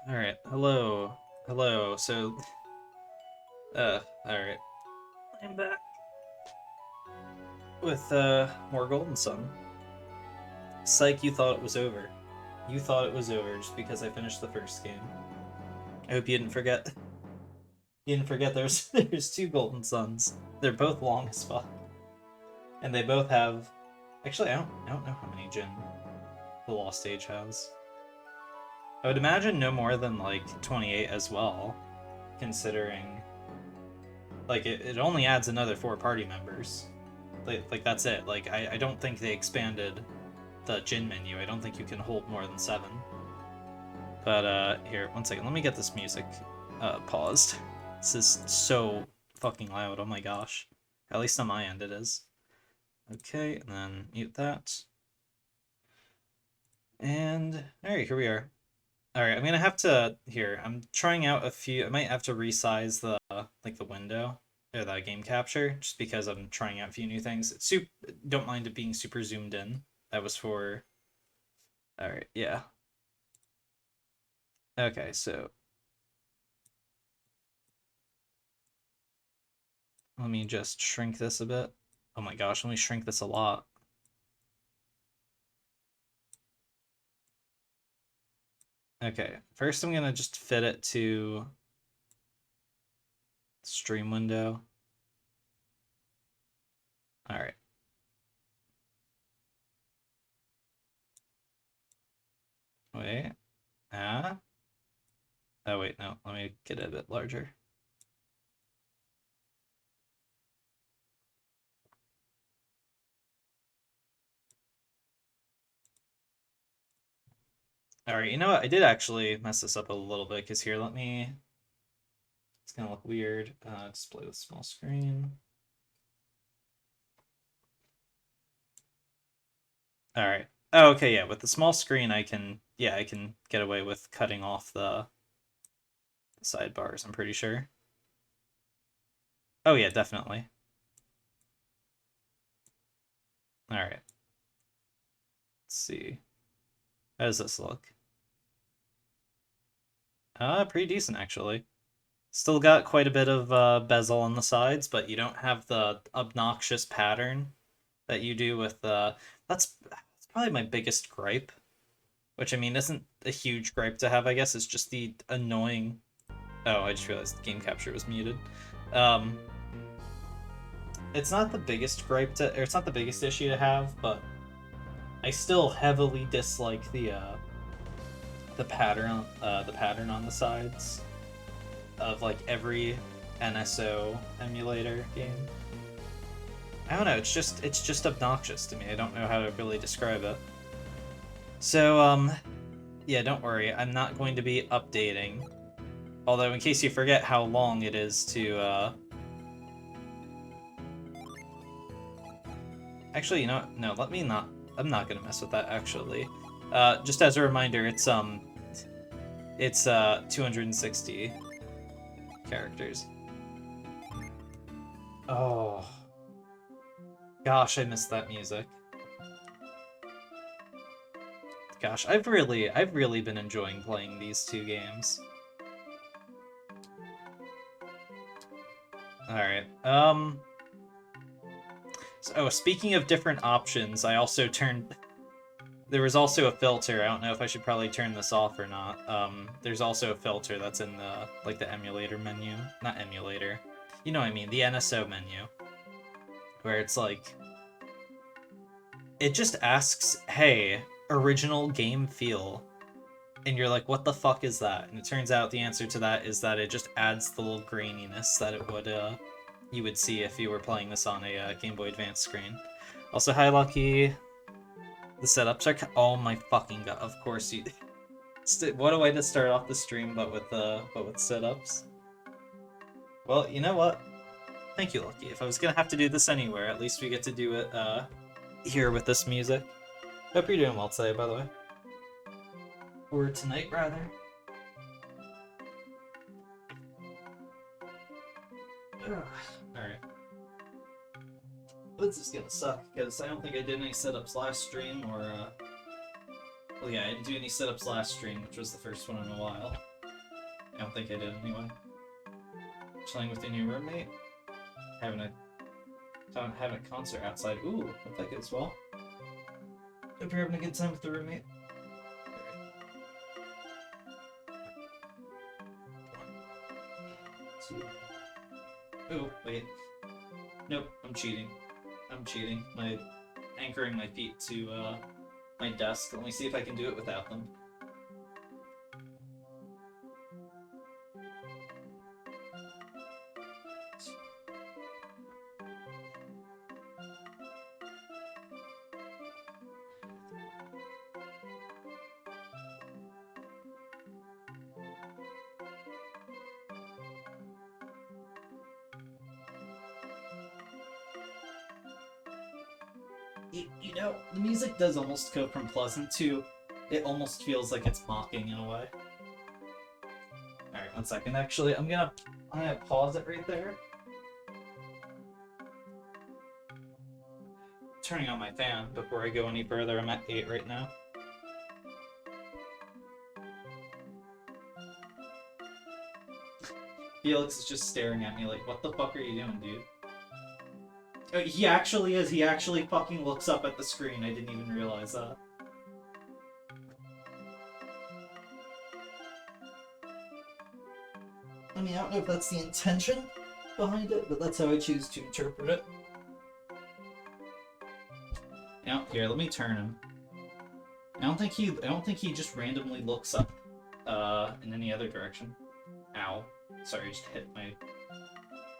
Alright, hello. Hello, so, alright. I'm back with, more Golden Sun. Psych, you thought it was over. You thought it was over just because I finished the first game. I hope you didn't forget. You didn't forget there's two Golden Suns. They're both long as fuck. And they both have... Actually, I don't know how many Jin the Lost Age has. I would imagine no more than, like, 28 as well, considering... Like, it only adds another 4 party members. Like that's it. Like, I don't think they expanded the Jin menu. I don't think you can hold more than 7. But, here, one second. Let me get this music, paused. This is so fucking loud. Oh my gosh. At least on my end it is. Okay, and then mute that. And, alright, here we are. Alright, I'm gonna have to, here, I'm trying out a few, I might have to resize the, like, the window, or the game capture, just because I'm trying out a few new things. Don't mind it being super zoomed in. That was for, alright, yeah. Okay, so, let me just shrink this a bit. Oh my gosh, let me shrink this a lot. Okay, first I'm gonna just fit it to stream window. Alright. Wait. Ah. Oh wait, no, let me get it a bit larger. Alright, you know what? I did actually mess this up a little bit, because here, let me... It's gonna look weird. Display with small screen. Alright. Oh, okay, yeah, with the small screen I can get away with cutting off the sidebars, I'm pretty sure. Oh yeah, definitely. Alright. Let's see. How does this look? Pretty decent, actually. Still got quite a bit of bezel on the sides, but you don't have the obnoxious pattern that you do with that's probably my biggest gripe, which I mean isn't a huge gripe to have, I guess. It's just the annoying... Oh, I just realized the game capture was muted. Um, it's not the biggest gripe to, or it's not the biggest issue to have, but I still heavily dislike the pattern on the sides of like every NSO emulator game. I don't know, it's just obnoxious to me. I don't know how to really describe it. So, yeah, don't worry. I'm not going to be updating. Although, in case you forget how long it is to, Actually, you know what? No, let me not... I'm not gonna mess with that, actually. Just as a reminder, it's 260 characters. Oh... Gosh, I missed that music. Gosh, I've really been enjoying playing these two games. Alright, So, speaking of different options, I also turned... There was also a filter. I don't know if I should probably turn this off or not. There's also a filter that's in the, like, the emulator menu. Not emulator. You know what I mean, the NSO menu. Where it's like... It just asks, hey, original game feel. And you're like, what the fuck is that? And it turns out the answer to that is that it just adds the little graininess that it would, you would see if you were playing this on a Game Boy Advance screen. Also, hi, Lucky. The setups are... Oh my fucking god, of course you... What a way to start off the stream, but with setups. Well, you know what? Thank you, Lucky. If I was gonna have to do this anywhere, at least we get to do it, here with this music. Hope you're doing well today, by the way. Or tonight, rather. Alright. This is gonna suck, because I don't think I did any setups last stream, or, Well, yeah, I didn't do any setups last stream, which was the first one in a while. I don't think I did anyway. Chilling with your new roommate. Having a concert outside. Ooh, hope that goes well. Hope you're having a good time with the roommate. Oh, wait. Nope, I'm cheating. I'm cheating. Anchoring my feet to my desk. Let me see if I can do it without them. You know, the music does almost go from pleasant to it almost feels like it's mocking in a way. Alright, 1 second. Actually, I'm gonna pause it right there. Turning on my fan before I go any further. I'm at 8 right now. Felix is just staring at me like, what the fuck are you doing, dude? He actually is. He actually fucking looks up at the screen. I didn't even realize that. I mean, I don't know if that's the intention behind it, but that's how I choose to interpret it. Now, here, let me turn him. I don't think he just randomly looks up in any other direction. Ow. Sorry, I just hit my...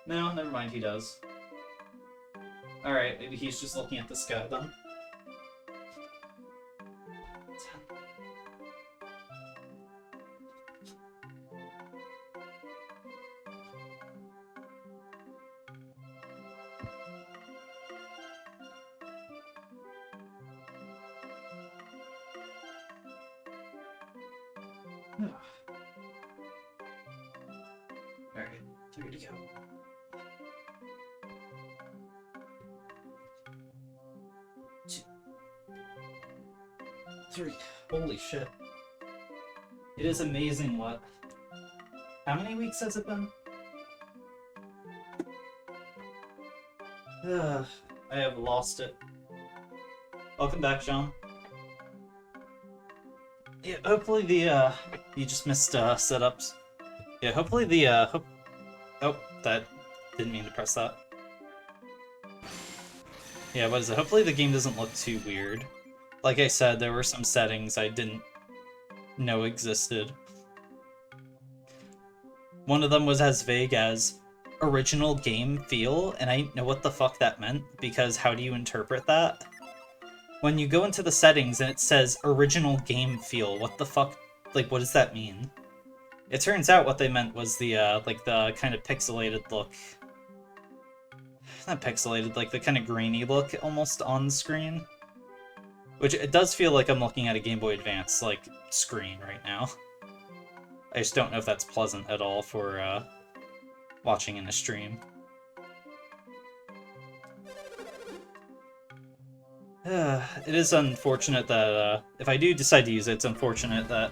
No, never mind, he does. Alright, maybe he's just looking at the sky then. Alright, 3 to go. 2, 3. Holy shit. It is amazing what... How many weeks has it been? I have lost it. Welcome back, John. Yeah, hopefully the, you just missed, setups. Yeah, hopefully the, Oh, that... Didn't mean to press that. Yeah, what is it? Hopefully the game doesn't look too weird. Like I said, there were some settings I didn't know existed. One of them was as vague as original game feel, and I didn't know what the fuck that meant, because how do you interpret that? When you go into the settings and it says original game feel, what the fuck, like, what does that mean? It turns out what they meant was the, like, the kind of pixelated look. Not pixelated, like the kind of grainy look almost on screen. Which, it does feel like I'm looking at a Game Boy Advance, like, screen right now. I just don't know if that's pleasant at all for, watching in a stream. It is unfortunate that, if I do decide to use it, it's unfortunate that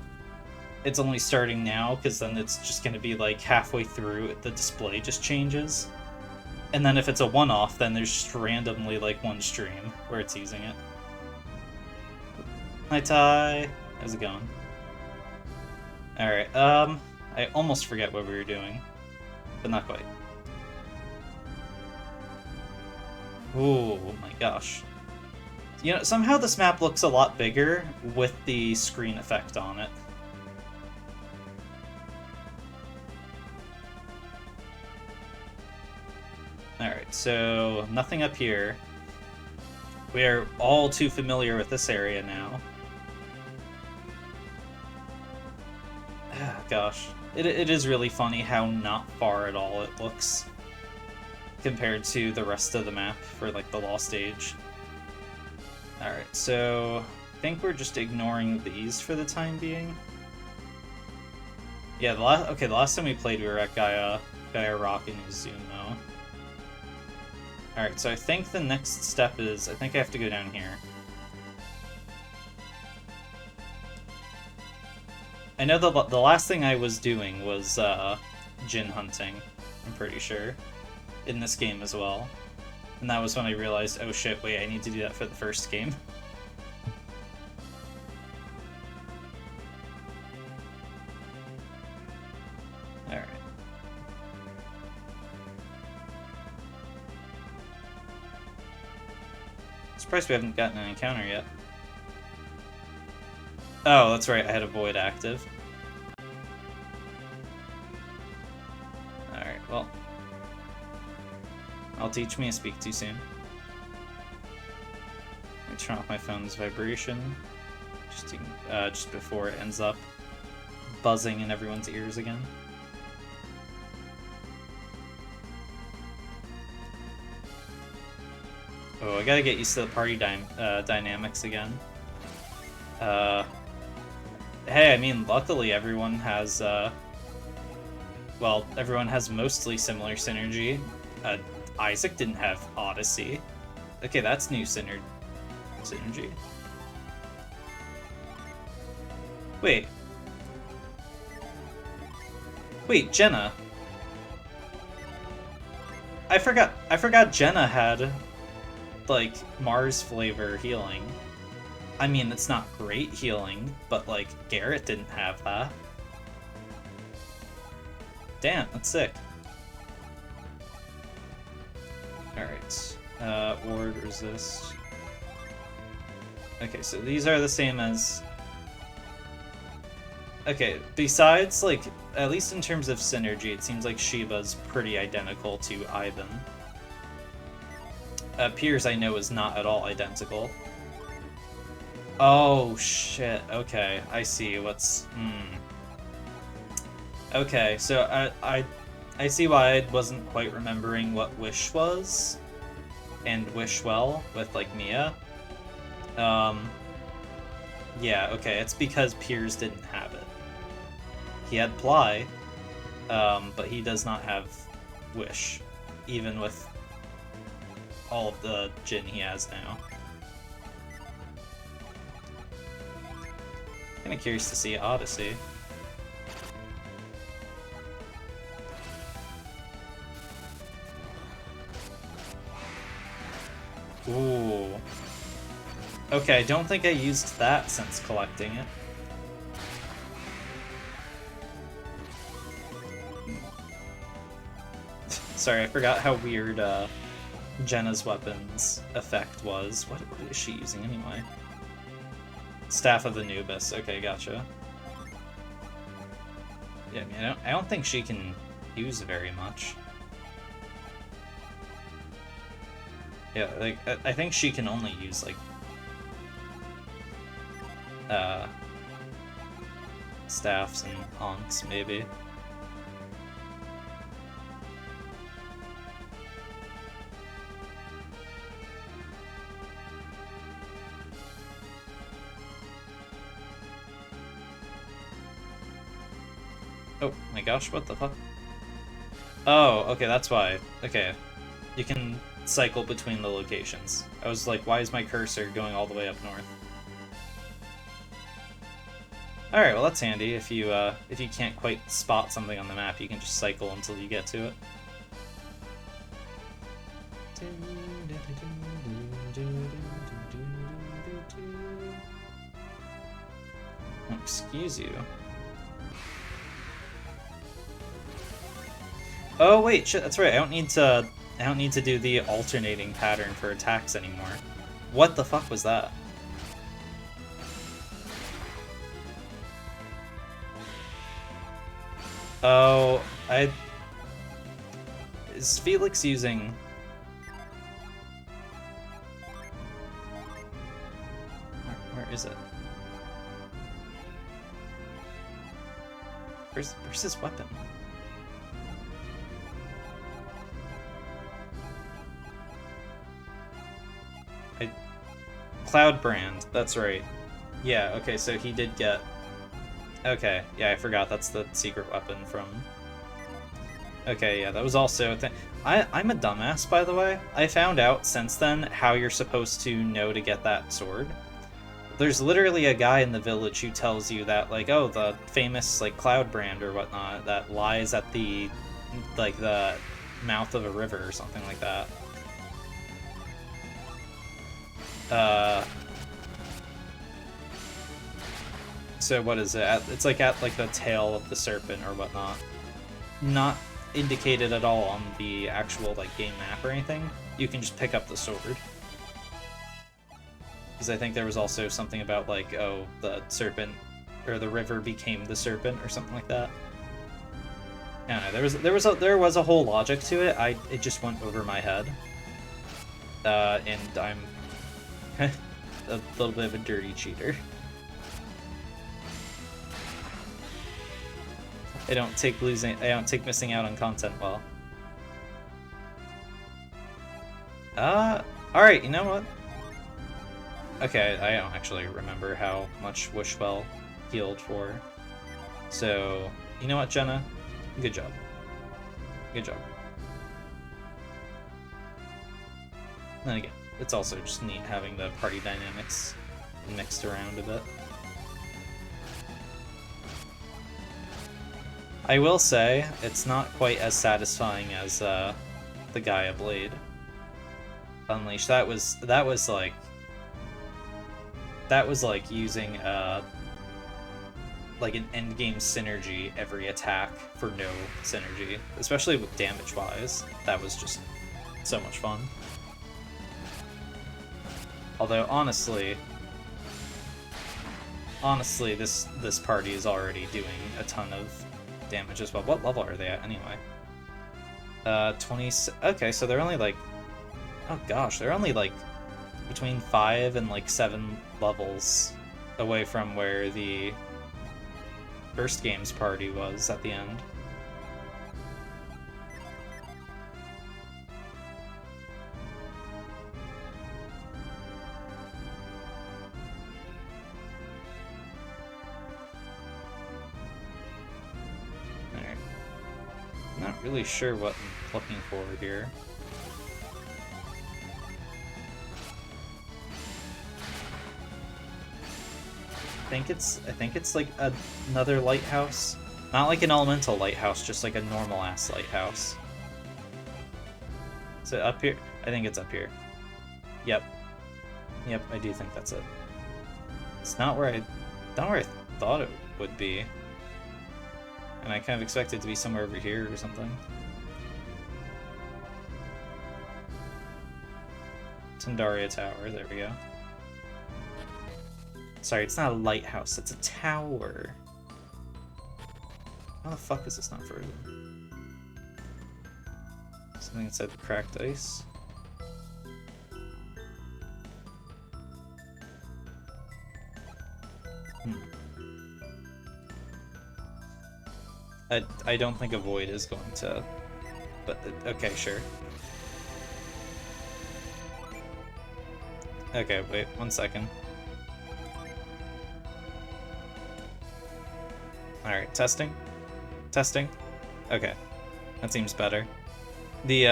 it's only starting now, because then it's just going to be, like, halfway through, the display just changes. And then if it's a one-off, then there's just randomly, like, one stream where it's using it. Hi, Ty. How's it going? Alright, I almost forget what we were doing, but not quite. Ooh, oh my gosh. You know, somehow this map looks a lot bigger with the screen effect on it. Alright, so nothing up here. We are all too familiar with this area now. Ah, gosh. It is really funny how not far at all it looks compared to the rest of the map for, like, the Lost Age. Alright, so I think we're just ignoring these for the time being. Yeah, the last time we played we were at Gaia Rock in Izumo. Alright, so I think the next step is, I think I have to go down here. I know the last thing I was doing was Jin hunting, I'm pretty sure, in this game as well. And that was when I realized, oh shit, wait, I need to do that for the first game. Alright. Surprised we haven't gotten an encounter yet. Oh, that's right, I had a void active. Alright, well. I'll teach me to speak too soon. Let me turn off my phone's vibration. Just before it ends up buzzing in everyone's ears again. Oh, I gotta get used to the party dynamics again. Hey, I mean, luckily everyone has, well, everyone has mostly similar synergy. Isaac didn't have Odyssey. Okay, that's new synergy. Wait. Wait, Jenna. I forgot Jenna had, like, Mars flavor healing. I mean, it's not great healing, but, like, Garrett didn't have that. Damn, that's sick. Alright. Ward, resist. Okay, so these are the same as... Okay, besides, like, at least in terms of synergy, it seems like Shiva's pretty identical to Ivan. Piers, I know, is not at all identical. Oh, shit. Okay, I see what's... Okay, so I see why I wasn't quite remembering what Wish was, and Wish Well with, like, Mia. Yeah, okay, it's because Piers didn't have it. He had Ply, but he does not have Wish, even with all of the Jin he has now. Kinda curious to see Odyssey. Ooh. Okay, I don't think I used that since collecting it. Sorry, I forgot how weird Jenna's weapon's effect was. What is she using anyway? Staff of Anubis. Okay, gotcha. Yeah, I mean, I don't think she can use very much. Yeah, like, I think she can only use, like, staffs and honks, maybe. Oh my gosh, what the fuck? Oh, okay, that's why. Okay. You can cycle between the locations. I was like, why is my cursor going all the way up north? Alright, well that's handy. If you can't quite spot something on the map, you can just cycle until you get to it. Oh, excuse you. Oh wait, shit, that's right. I don't need to do the alternating pattern for attacks anymore. What the fuck was that? Oh, is Felix using... Where is it? Where's his weapon? Cloudbrand, that's right. Yeah, okay, so he did get... Okay, yeah, I forgot, that's the secret weapon from... Okay, yeah, that was also a thing. I'm a dumbass, by the way. I found out since then how you're supposed to know to get that sword. there's literally a guy in the village who tells you that, like, oh, the famous, like, cloud brand or whatnot that lies at the, like, the mouth of a river or something like that. So what is it? It's like at like the tail of the serpent or whatnot. Not indicated at all on the actual like game map or anything. You can just pick up the sword. Because I think there was also something about like, oh, the serpent or the river became the serpent or something like that. I don't know. There was a whole logic to it. It just went over my head. And I'm a little bit of a dirty cheater. I don't take missing out on content well. Alright, you know what? Okay, I don't actually remember how much Wishfell healed for. So, you know what, Jenna? Good job. Good job. Then again, it's also just neat having the party dynamics mixed around a bit. I will say, it's not quite as satisfying as the Gaia Blade Unleashed. That was like using like an endgame synergy every attack for no synergy, especially with damage wise. That was just so much fun. Although honestly, this party is already doing a ton of damage as well. What level are they at anyway? 20. Okay, so they're only like, oh gosh, they're only like between 5 and like 7 levels away from where the first game's party was at the end. Alright. Not really sure what I'm looking for here. I think it's like another lighthouse. Not like an elemental lighthouse, just like a normal ass lighthouse. Is it up here? I think it's up here. Yep. Yep, I do think that's it. It's not where I thought it would be. And I kind of expected it to be somewhere over here or something. Tandaria Tower, there we go. Sorry, it's not a lighthouse, it's a tower. How the fuck is this not frozen? Something inside the cracked ice. I don't think a void is going to, but okay, sure. Okay, wait, 1 second. Alright, testing. Testing. Okay. That seems better. The,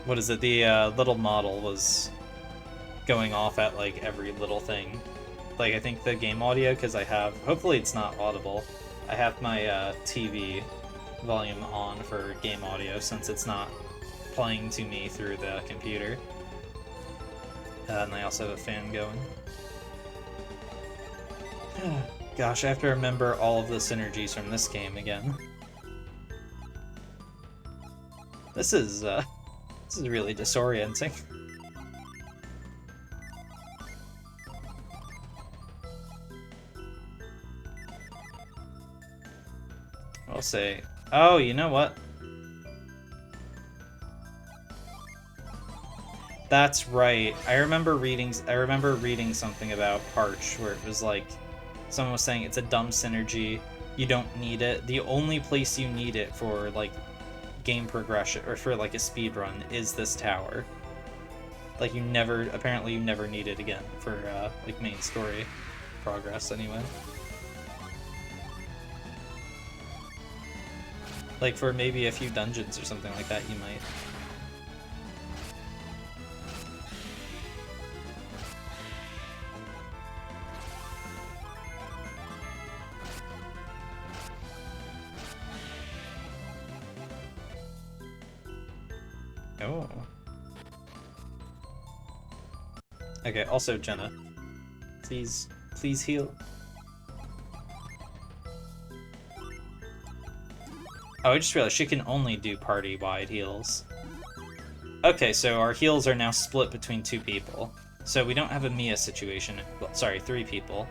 what is it? The, little model was going off at, like, every little thing. Like, I think the game audio, because I have... Hopefully it's not audible. I have my, TV volume on for game audio, since it's not playing to me through the computer. And I also have a fan going. Gosh, I have to remember all of the synergies from this game again. This is really disorienting. I'll say, oh, you know what? That's right. I remember reading something about Parch where it was like, someone was saying it's a dumb synergy, you don't need it. The only place you need it for, like, game progression, or for, like, a speed run, is this tower. Like, apparently you never need it again for, like, main story progress, anyway. Like, for maybe a few dungeons or something like that, you might. Oh. Okay, also Jenna. Please heal. Oh, I just realized she can only do party-wide heals. Okay, so our heals are now split between 2 people. So we don't have a Mia situation. Well, sorry, 3 people.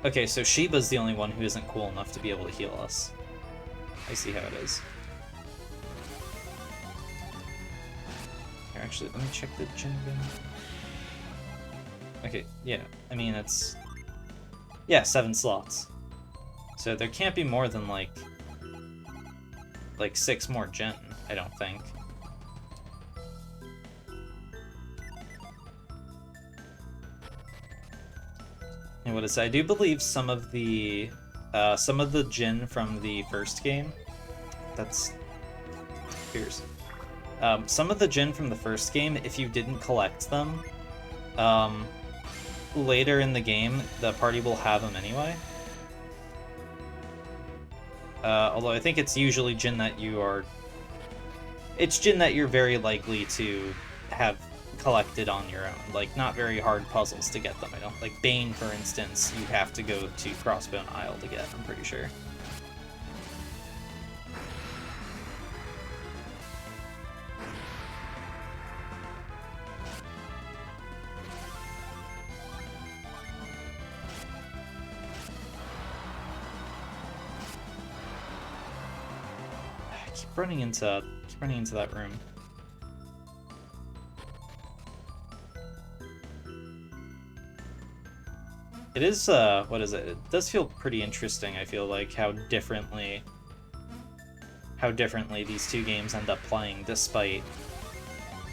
Okay, so Sheba's the only one who isn't cool enough to be able to heal us. I see how it is. Here, actually, let me check the gym again. Okay, yeah, I mean, it's... Yeah, 7 slots. So there can't be more than, like 6 more Gen, I don't think. And what is it? I do believe some of the Jin from the first game. That's here's some of the Jin from the first game. If you didn't collect them, later in the game, the party will have them anyway. Although I think it's usually Jin that it's Jin that you're very likely to have collected on your own. Like, not very hard puzzles to get them, I don't... Like, Bane, for instance, you have to go to Crossbone Isle to get, I'm pretty sure. I keep running into that room. It is, what is it? It does feel pretty interesting, I feel like, how differently these 2 games end up playing, despite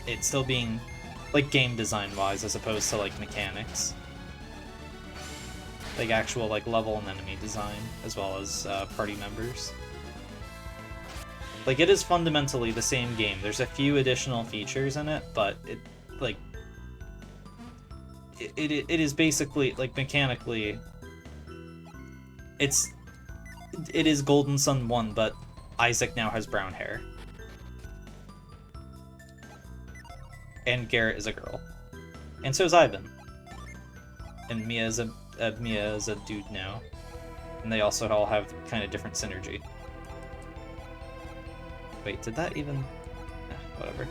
it still being, like, game design-wise, as opposed to, like, mechanics. Like, actual, like, level and enemy design, as well as, party members. Like, it is fundamentally the same game. There's a few additional features in it, but it, like... It is basically, like, mechanically, it is Golden Sun 1, but Isaac now has brown hair. And Garrett is a girl. And so is Ivan. And Mia is a dude now. And they also all have kind of different synergy. Wait, did that even... whatever.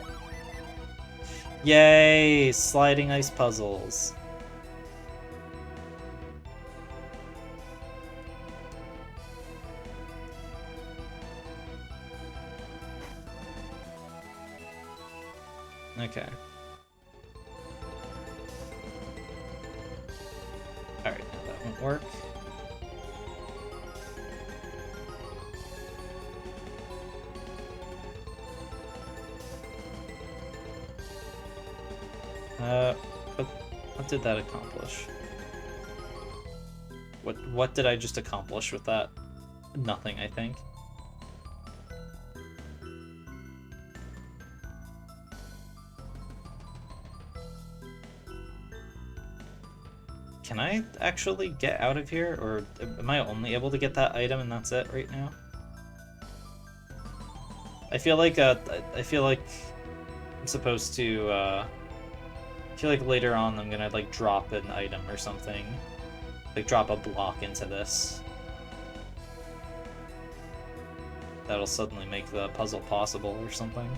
Yay! Sliding ice puzzles. Okay. Alright, that won't work. What did that accomplish? What did I just accomplish with that? Nothing, I think. Can I actually get out of here, or am I only able to get that item and that's it right now? I feel like I'm supposed to I feel like later on I'm gonna like drop an item or something. Like drop a block into this. That'll suddenly make the puzzle possible or something.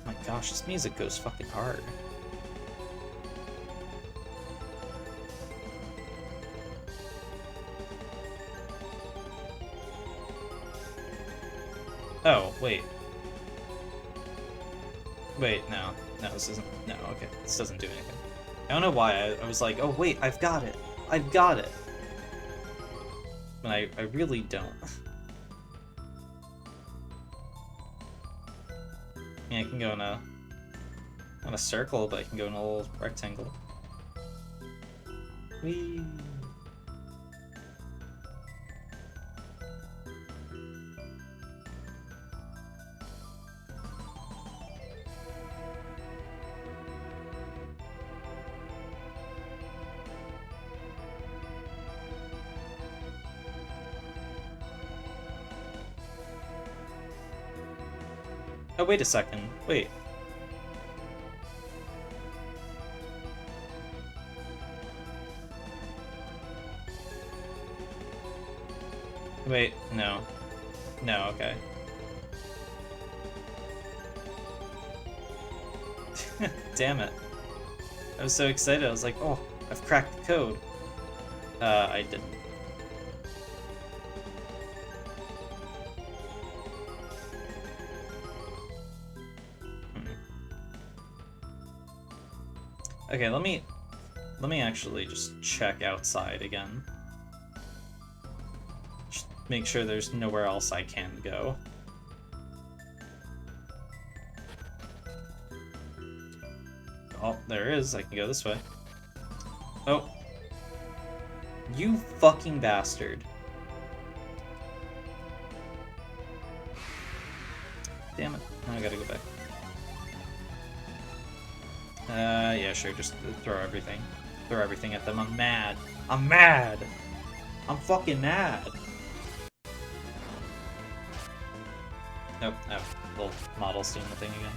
My gosh, this music goes fucking hard. Oh, wait. Wait, no. No, this isn't... No, okay. This doesn't do anything. I don't know why. I was like, oh wait, I've got it. I've got it. But I really don't. I mean, I can go in a circle, but I can go in a little rectangle. Whee! Oh, wait a second. Wait. Wait, no. No, okay. Damn it. I was so excited. I was like, oh, I've cracked the code. I didn't. Okay, let me actually just check outside again. Just make sure there's nowhere else I can go. Oh, there is. I can go this way. Oh. You fucking bastard. Damn it. Now I gotta go back. Yeah, sure, just throw everything. Throw everything at them. I'm mad. I'm mad! I'm fucking mad! Nope, no. Little model's doing the thing again.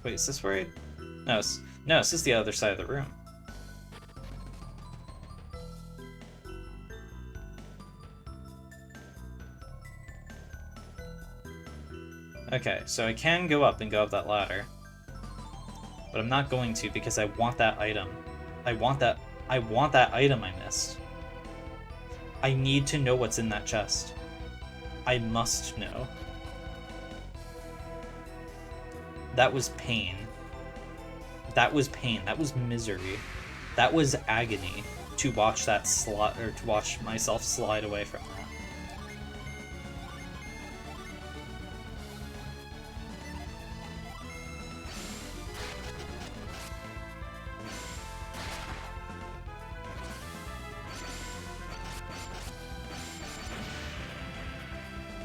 Wait, is this where I... No, this is the other side of the room. Okay, so I can go up and go up that ladder. But I'm not going to because I want that item. I want that item I missed. I need to know what's in that chest. I must know. That was pain. That was pain. That was misery. That was agony to watch that slide, or to watch myself slide away from that.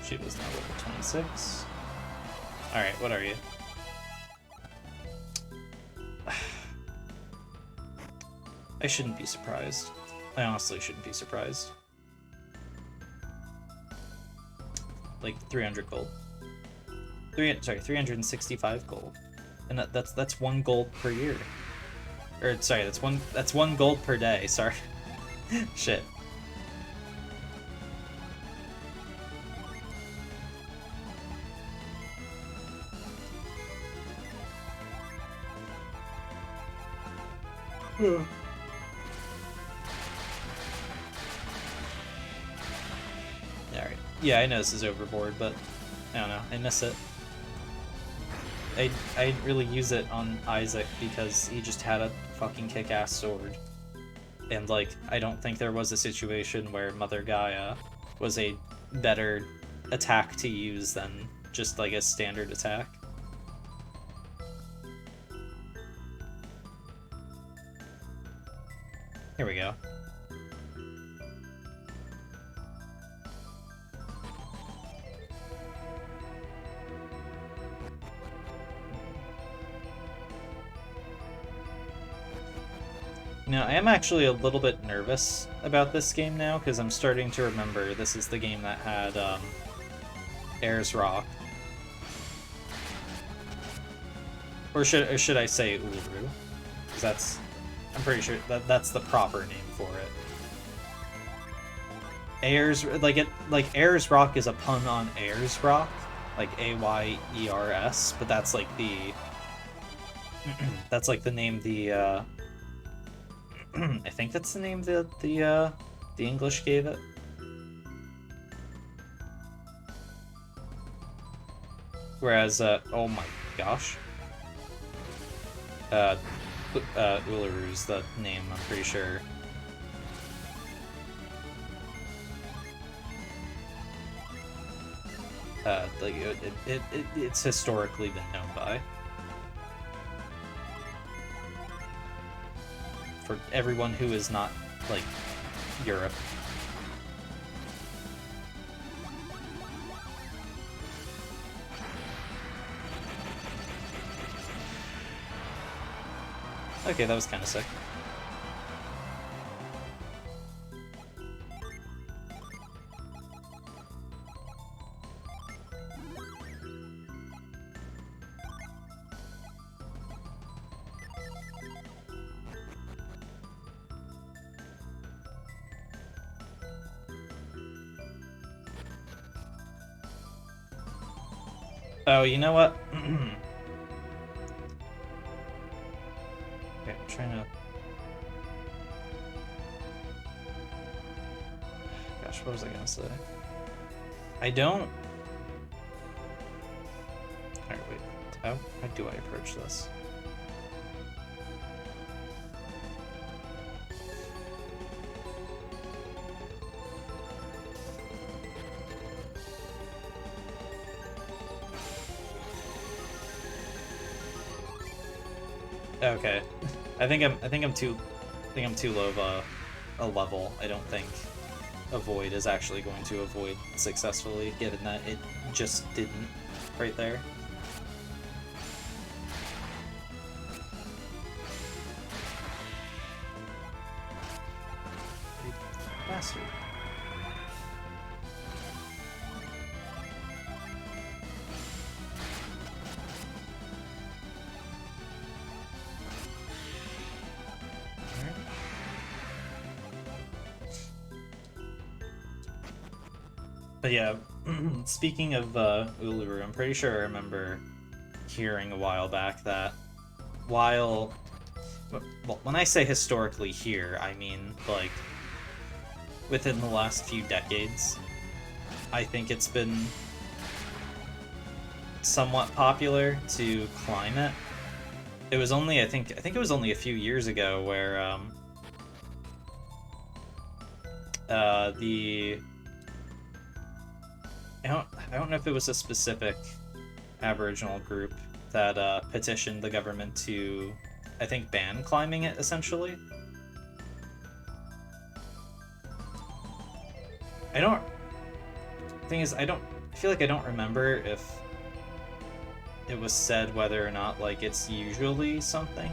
She was now level 26. Alright, what are you? I shouldn't be surprised. I honestly shouldn't be surprised. Like 300 gold. 365 gold. And that's 1 gold per year. Or sorry, that's one gold per day, sorry. Shit. Alright. Yeah, I know this is overboard, but I don't know. I miss it. I didn't really use it on Isaac because he just had a fucking kick-ass sword. And, like, I don't think there was a situation where Mother Gaia was a better attack to use than just, like, a standard attack. Here we go. Now, I am actually a little bit nervous about this game now, because I'm starting to remember this is the game that had, Ayers Rock. Or should I say Uluru? Because that's... I'm pretty sure that's the proper name for it. Ayers... Like, Ayers Rock is a pun on Ayers Rock. Like, A-Y-E-R-S, but that's, like, the... that's, like, the name the, I think that's the name the English gave it. Whereas, oh my gosh. Uluru's the name, I'm pretty sure. Like, it's historically been known by. For everyone who is not, like, Europe. Okay, that was kind of sick. Oh, you know what? Okay, I'm trying to... Gosh, what was I gonna say? I don't... Alright, wait. How do I approach this? Okay, I think I'm too low of a level. I don't think Avoid is actually going to avoid successfully, given that it just didn't right there. Bastard. But yeah, speaking of Uluru, I'm pretty sure I remember hearing a while back that while... Well, when I say historically here, I mean, like, within the last few decades, I think it's been somewhat popular to climb it. It was only, I think it was only a few years ago where, I don't know if it was a specific Aboriginal group that petitioned the government to, I think, ban climbing it, essentially. Thing is, I feel like I don't remember if it was said whether or not, like, it's usually something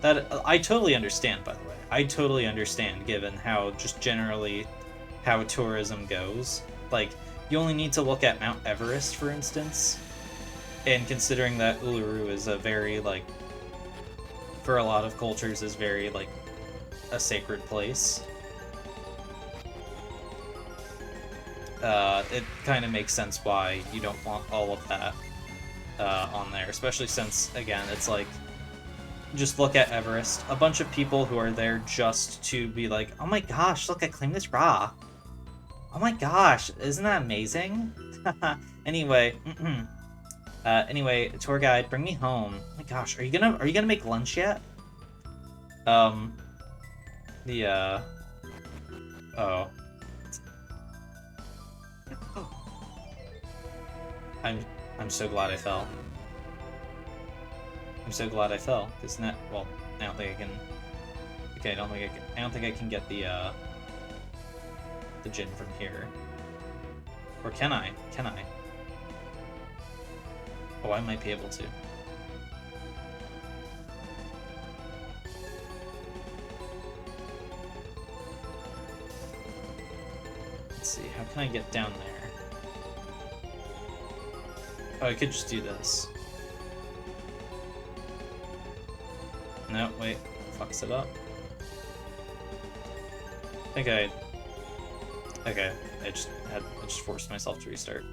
that... I totally understand, by the way. I totally understand, given how, just generally, how tourism goes. Like, you only need to look at Mount Everest, for instance, and considering that Uluru is a very, like, for a lot of cultures, is very, like, a sacred place. It kind of makes sense why you don't want all of that on there, especially since, again, it's like, just look at Everest. A bunch of people who are there just to be like, oh my gosh, look, I climbed this rock. Oh my gosh, isn't that amazing? Anyway, anyway, tour guide, bring me home. Oh my gosh, are you gonna make lunch yet? Oh. I'm so glad I fell. I'm so glad I fell. Cause well, I don't think I can. Okay, I don't think I can get the Djinn from here. Or can I? Can I? Oh, I might be able to. Let's see, how can I get down there? Oh, I could just do this. No, wait. Fucks it up. Okay, I just forced myself to restart.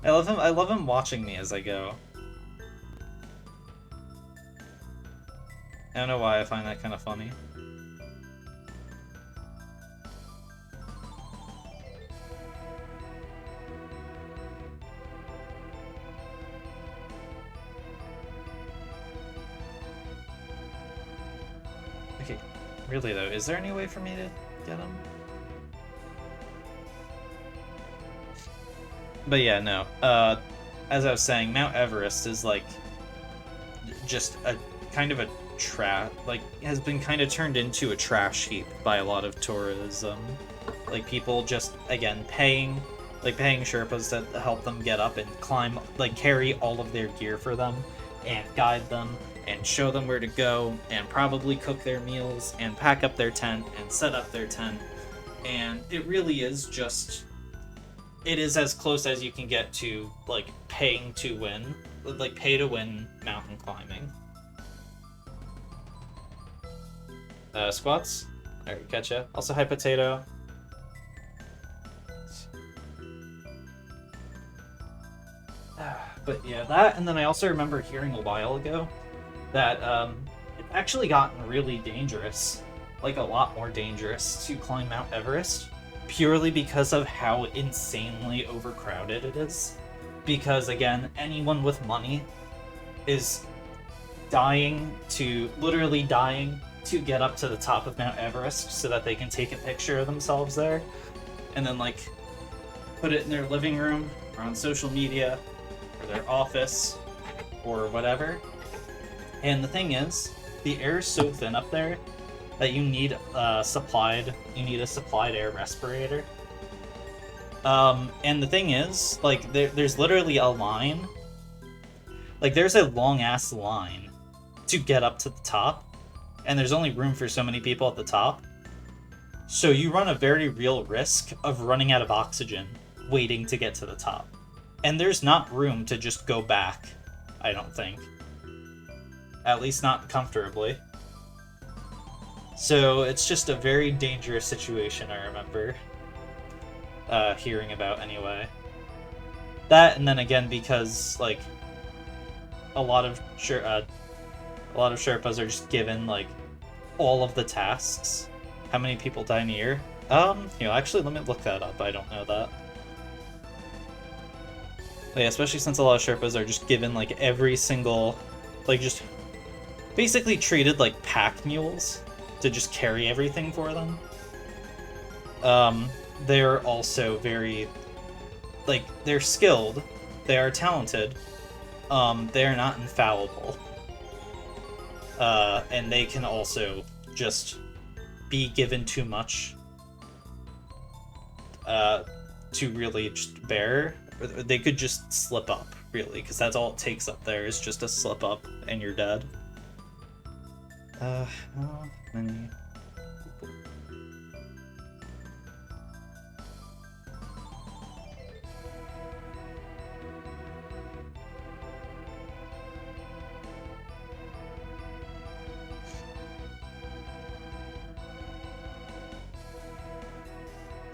I love him watching me as I go. I don't know why I find that kind of funny. Okay, really though, is there any way for me to get him? But yeah, no. As I was saying, Mount Everest is like just a kind of a has been kind of turned into a trash heap by a lot of tourism Like people just, again, paying Sherpas to help them get up and climb, like carry all of their gear for them and guide them and show them where to go and probably cook their meals and pack up their tent and set up their tent. And it really is just, it is as close as you can get to like paying to win, like pay to win mountain climbing. Squats? Alright, catcha. Also, hi, Potato. But yeah, that, and then I also remember hearing a while ago that it's actually gotten really dangerous, like a lot more dangerous to climb Mount Everest, purely because of how insanely overcrowded it is. Because again, anyone with money is literally dying to get up to the top of Mount Everest so that they can take a picture of themselves there and then like put it in their living room or on social media or their office or whatever. And the thing is, the air is so thin up there that you need a supplied air respirator. And the thing is, like there's literally a line, like there's a long ass line to get up to the top, and there's only room for so many people at the top. So you run a very real risk of running out of oxygen waiting to get to the top. And there's not room to just go back, I don't think. At least not comfortably. So it's just a very dangerous situation, I remember hearing about anyway. That, and then again, because like a lot of Sherpas are just given like all of the tasks. How many people die in a year? Actually, let me look that up. I don't know that. But yeah, especially since a lot of Sherpas are just given like every single, like just basically treated like pack mules to just carry everything for them. They're also very, like, they're skilled, they are talented, they are not infallible. And they can also just be given too much to really just bear. They could just slip up, really, because that's all it takes up there is just a slip up and you're dead. How many...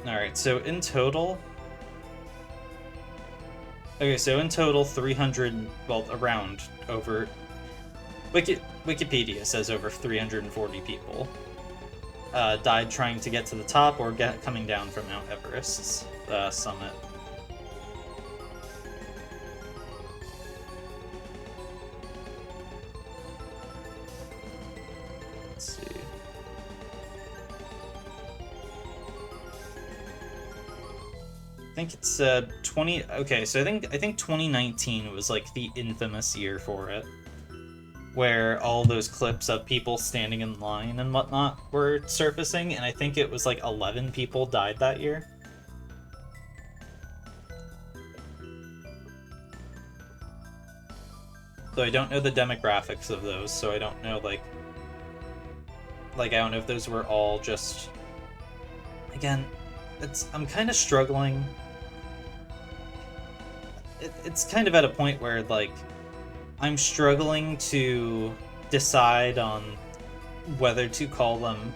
Alright, so in total... Okay, so in total, 300... Well, around over... Wikipedia says over 340 people died trying to get to the top or coming down from Mount Everest's summit. Let's see. I think it's 20. Okay, so I think 2019 was like the infamous year for it, where all those clips of people standing in line and whatnot were surfacing, and I think it was like 11 people died that year. So I don't know the demographics of those, so I don't know like I don't know if those were all just... Again, I'm kind of struggling. It's kind of at a point where like I'm struggling to decide on whether to call them,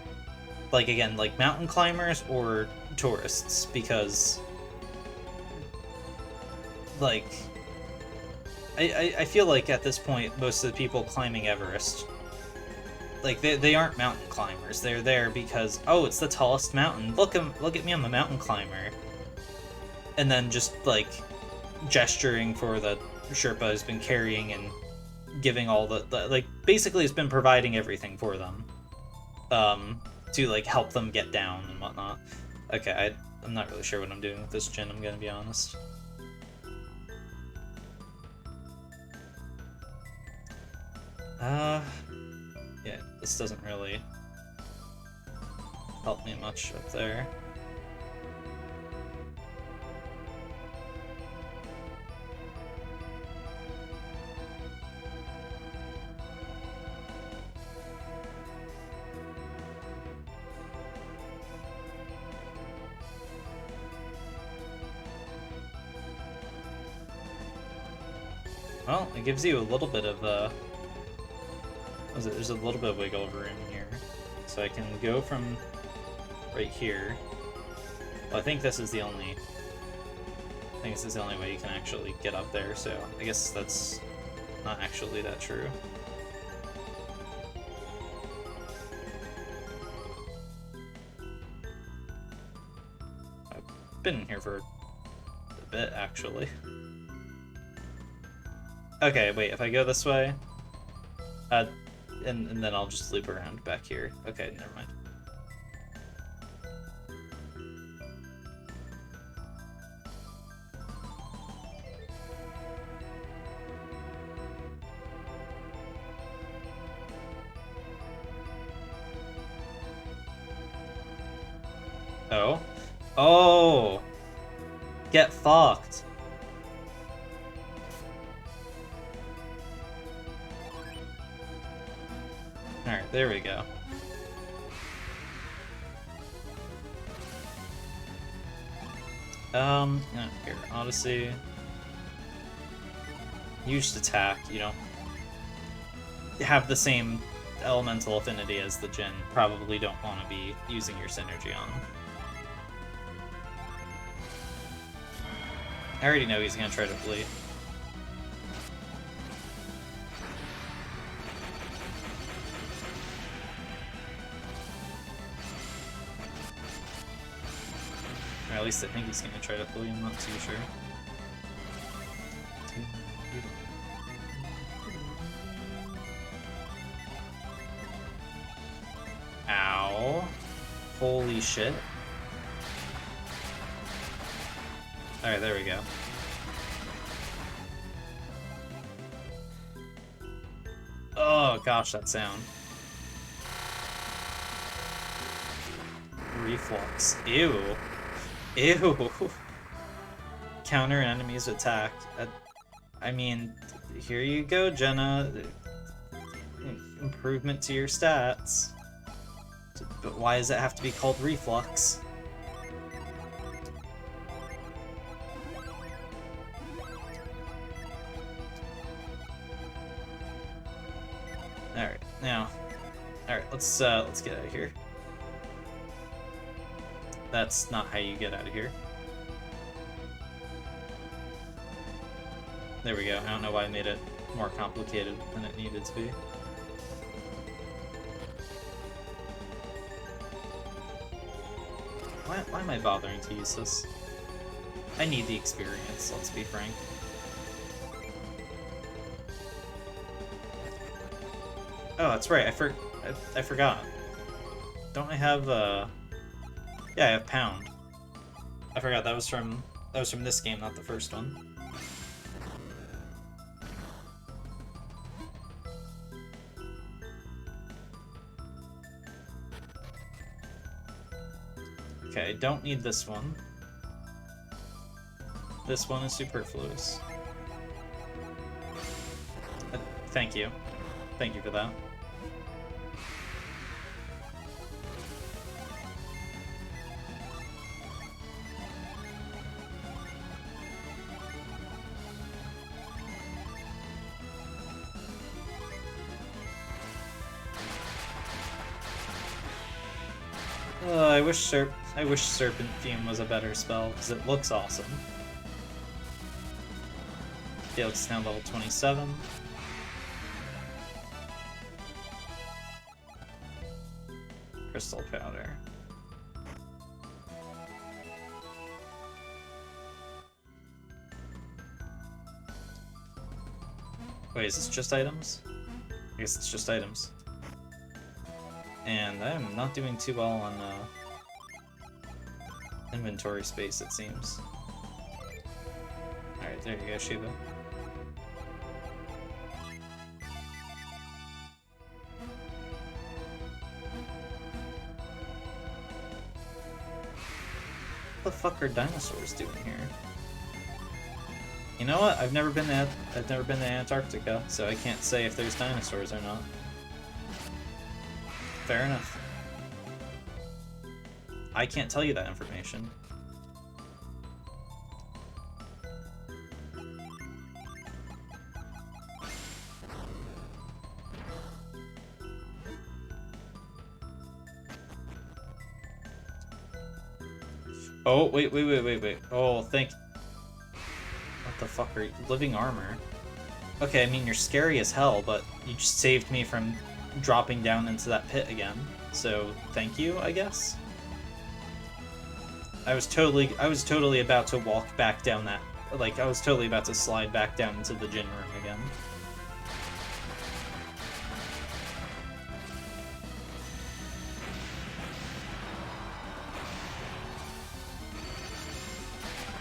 like, again, like mountain climbers or tourists, because like I feel like at this point most of the people climbing Everest, like they aren't mountain climbers. They're there because, oh, it's the tallest mountain. Look at me, I'm a mountain climber. And then just like gesturing for the Sherpa who's been carrying and giving all the like basically has been providing everything for them to like help them get down and whatnot. Okay, I'm not really sure what I'm doing with this gin, I'm gonna be honest. Yeah, this doesn't really help me much up there. Well, it gives you a little bit of, there's a little bit of wiggle room here. So I can go from right here. Well, I think this is the only way you can actually get up there, so I guess that's not actually that true. I've been in here for a bit, actually. Okay, wait, if I go this way, and then I'll just loop around back here. Okay, never mind. Oh? Oh! Get fucked! Alright, there we go. Here, Odyssey. You just attack, you don't have the same elemental affinity as the Jin. Probably don't want to be using your synergy on him. I already know he's gonna try to flee. Or at least I think he's gonna try to flee, I'm not too sure. Ow. Holy shit. Alright, there we go. Oh gosh, that sound. Reflux. Ew. Ew. Counter an enemy's attack. I mean, here you go, Jenna. Improvement to your stats. But why does it have to be called reflux? Alright, now. Alright, let's get out of here. That's not how you get out of here. There we go. I don't know why I made it more complicated than it needed to be. Why am I bothering to use this? I need the experience, let's be frank. Oh, that's right, I forgot. Don't I have, yeah, I have Pound. I forgot, that was from this game, not the first one. Okay, I don't need this one. This one is superfluous. Thank you. Thank you for that. I wish Serpent Fume was a better spell, because it looks awesome. Felix is now level 27. Crystal Powder. Wait, is this just items? I guess it's just items. And I'm not doing too well on inventory space, it seems. Alright, there you go, Shiva. What the fuck are dinosaurs doing here? You know what? I've never been to Antarctica, so I can't say if there's dinosaurs or not. Fair enough. I can't tell you that information. Oh, wait. Oh, thank... What the fuck are you... Living armor? Okay, I mean, you're scary as hell, but you just saved me from dropping down into that pit again. So, thank you, I guess? I was totally about to walk back down that... Like, I was totally about to slide back down into the gin room again.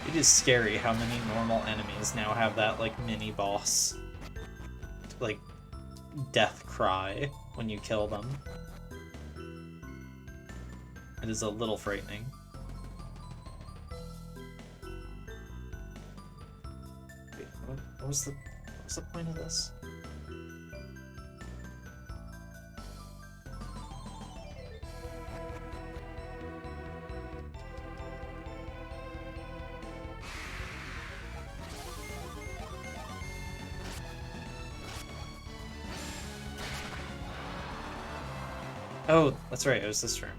It is scary how many normal enemies now have that, like, mini-boss, like, death cry when you kill them. It is a little frightening. Wait, what was the point of this? Oh, that's right, it was this room.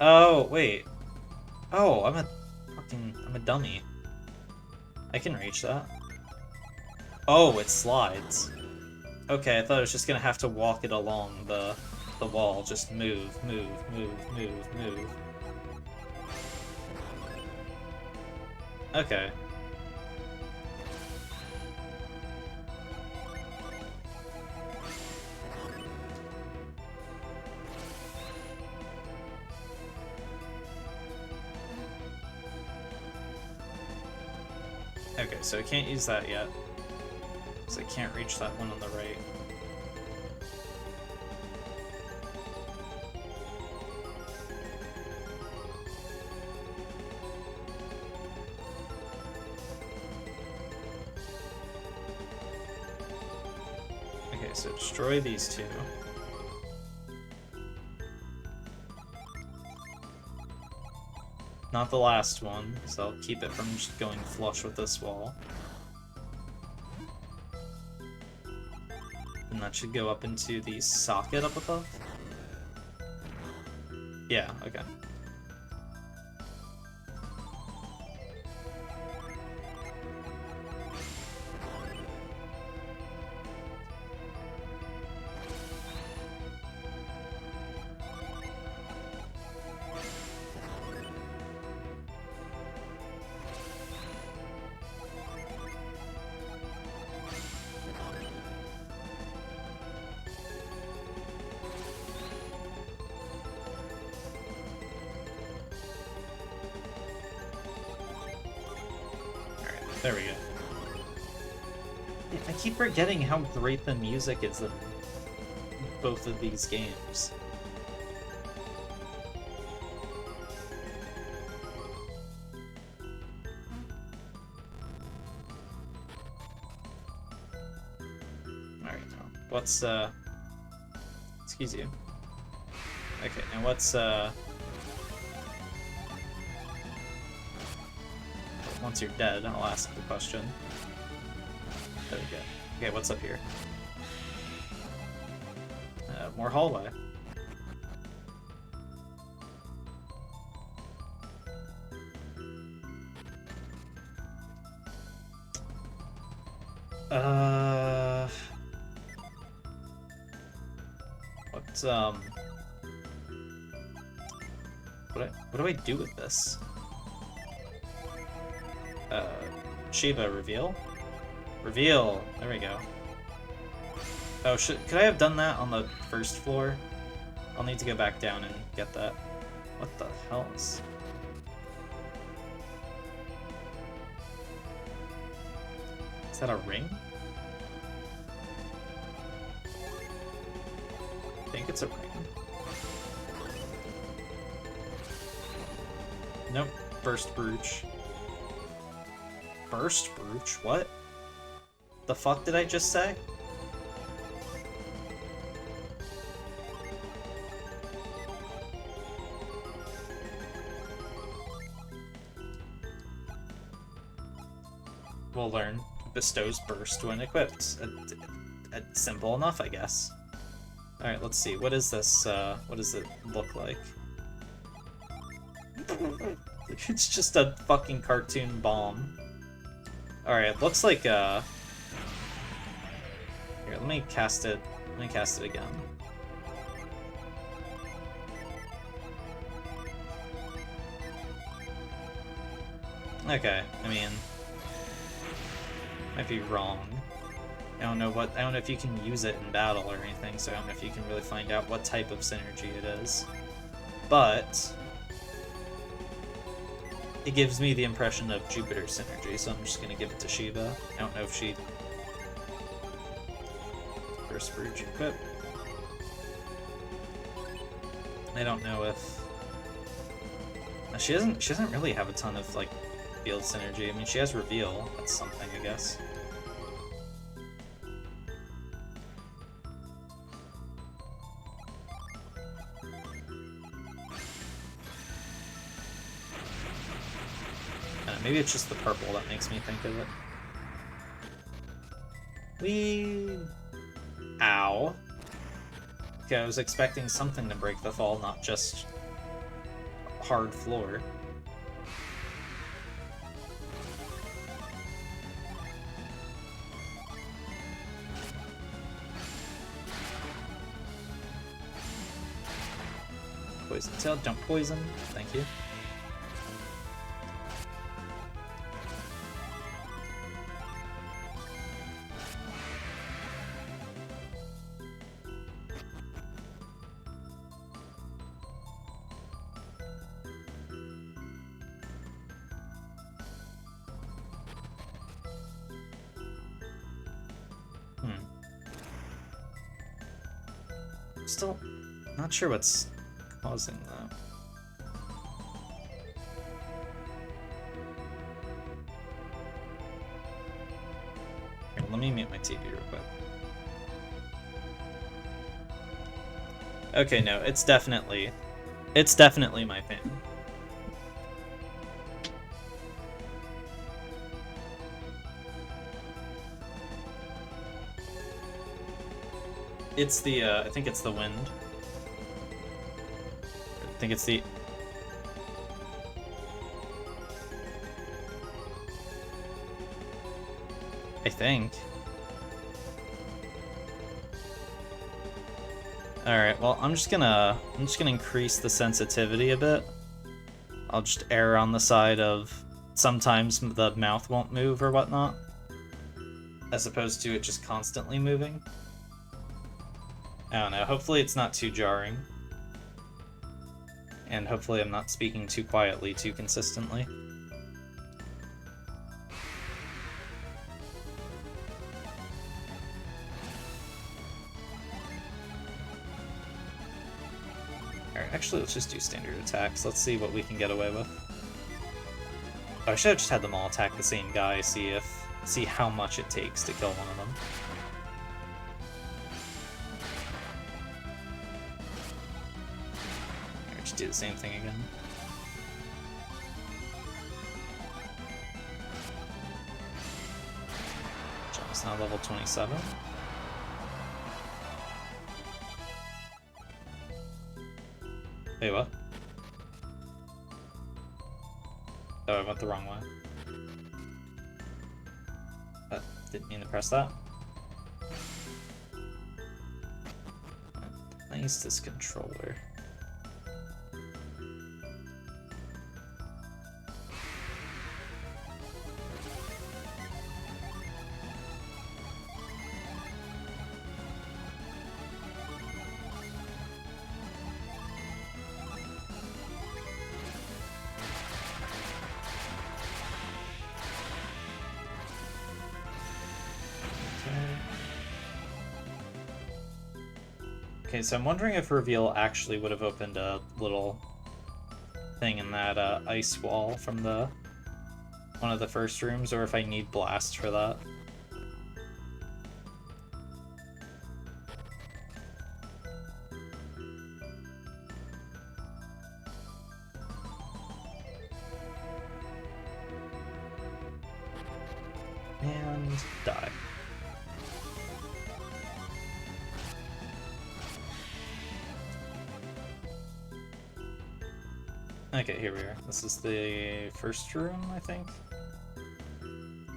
Oh, wait. Oh, I'm a dummy. I can reach that. Oh, it slides. Okay, I thought I was just gonna have to walk it along the wall. Just move. Okay. Okay, so I can't use that yet. Because I can't reach that one on the right. Okay, so destroy these two. Not the last one, so I'll keep it from just going flush with this wall. And that should go up into the socket up above? Yeah, okay. There we go. I keep forgetting how great the music is in both of these games. Alright, now, what's, excuse you. Okay, now what's, once you're dead, I'll ask the question. There we go. Okay, what's up here? More hallway. What do I do with this? Shiva, reveal? Reveal! There we go. Oh, could I have done that on the first floor? I'll need to go back down and get that. What the hell is... Is that a ring? I think it's a ring. Nope. Burst Brooch. Burst Brooch? What? The fuck did I just say? We'll learn. Bestows burst when equipped. Simple enough, I guess. Alright, let's see. What is this? What does it look like? It's just a fucking cartoon bomb. Alright, it looks like, Here, let me cast it. Let me cast it again. Okay, I mean... might be wrong. I don't know if you can use it in battle or anything, so I don't know if you can really find out what type of synergy it is. But... it gives me the impression of Jupiter synergy, so I'm just gonna give it to Shiva. I don't know if she... First Verge equip. I don't know if... She doesn't really have a ton of, like, field synergy. I mean, she has Reveal. That's something, I guess. Maybe it's just the purple that makes me think of it. Whee! Ow. Okay, I was expecting something to break the fall, not just hard floor. Poison tail, don't poison. Thank you. Still not sure what's causing that. Here, let me mute my TV real quick. Okay, no, it's definitely my fan. It's the, I think it's the wind. I think it's the... I think. Alright, well, I'm just gonna increase the sensitivity a bit. I'll just err on the side of sometimes the mouth won't move or whatnot, as opposed to it just constantly moving. I don't know, hopefully it's not too jarring. And hopefully I'm not speaking too quietly, too consistently. Alright, actually let's just do standard attacks. Let's see what we can get away with. Oh, I should have just had them all attack the same guy, see how much it takes to kill one of them. Do the same thing again. John's now level 27. Wait, what? Oh, I went the wrong way. Didn't mean to press that. Nice, this controller. Okay, so I'm wondering if Reveal actually would have opened a little thing in that ice wall from one of the first rooms, or if I need Blast for that. And die. Okay, here we are. This is the first room, I think.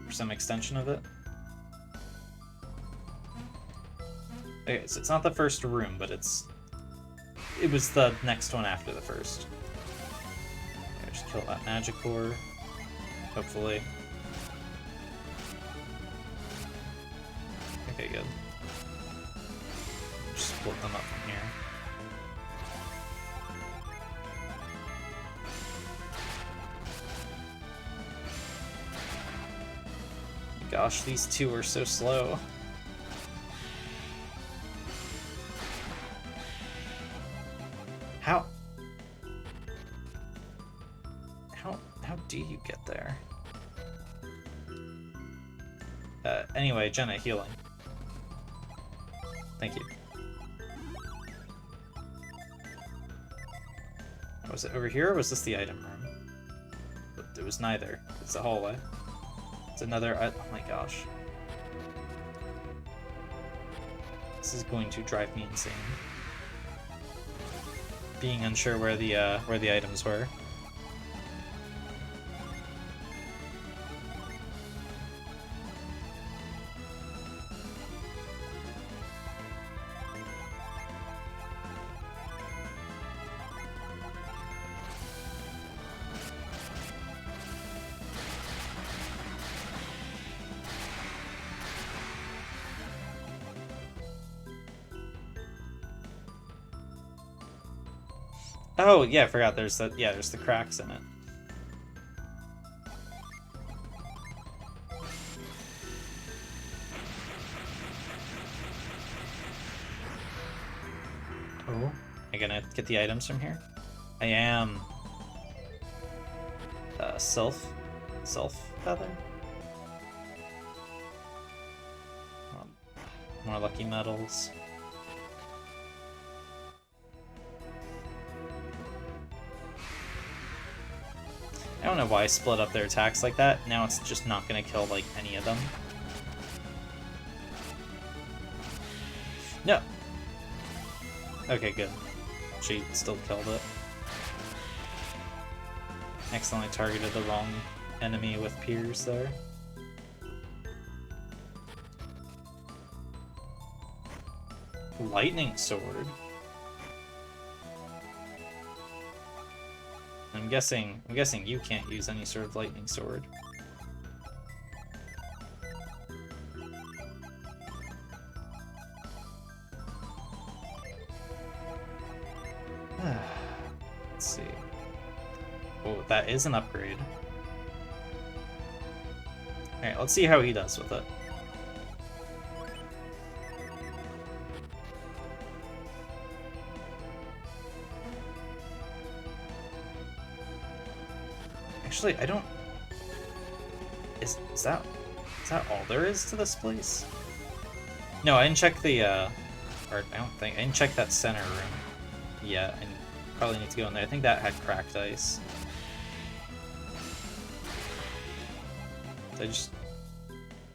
Or some extension of it. Okay, so it's not the first room, but it was the next one after the first. Okay, just kill that Magicore, hopefully. Okay, good. Just split them up from here. Gosh, these two are so slow. How do you get there? Anyway, Jenna, healing. Thank you. Was it over here, or was this the item room? It was neither. It's the hallway. It's another... oh my gosh. This is going to drive me insane. Being unsure where the items were. Oh, yeah, I forgot there's the cracks in it. Oh, am I gonna get the items from here? I am. Self feather? More lucky medals. I don't know why I split up their attacks like that. Now it's just not gonna kill, like, any of them. No! Okay, good. She still killed it. Accidentally targeted the wrong enemy with Piers there. Lightning sword? I'm guessing you can't use any sort of lightning sword. Let's see. Oh, that is an upgrade. Alright, let's see how he does with it. Actually, I don't... Is that all there is to this place? No, I didn't check the, or I didn't check that center room yet. I probably need to go in there. I think that had cracked ice. Did I just...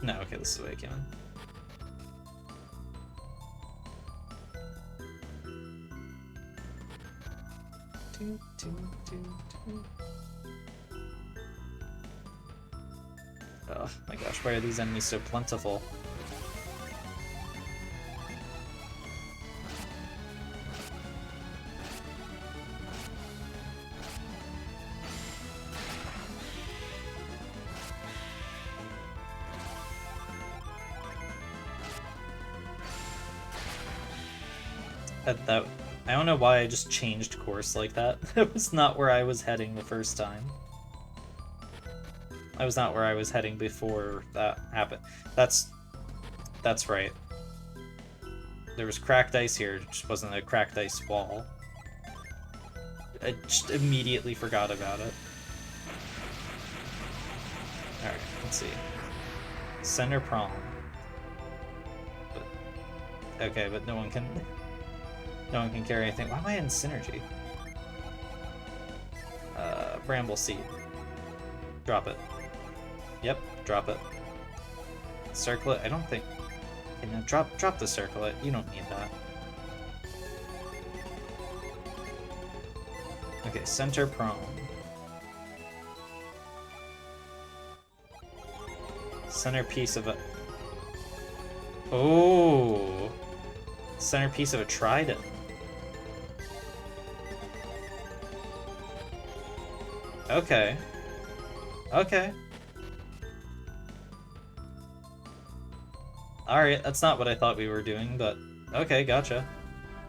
No, okay, this is the way I came in. Oh my gosh, why are these enemies so plentiful? I don't know why I just changed course like that. That was not where I was heading the first time. That was not where I was heading before that happened. That's right. There was cracked ice here, it just wasn't a cracked ice wall. I just immediately forgot about it. Alright, let's see. Center prong. Okay, but no one can carry anything. Why am I in synergy? Bramble seed. Drop it. Yep, drop it. Circlet, I don't think... Okay, no, drop the circlet. You don't need that. Okay, center prone. Centerpiece of a... Oh! Centerpiece of a trident. Okay. Okay. Alright, that's not what I thought we were doing, but... Okay, gotcha.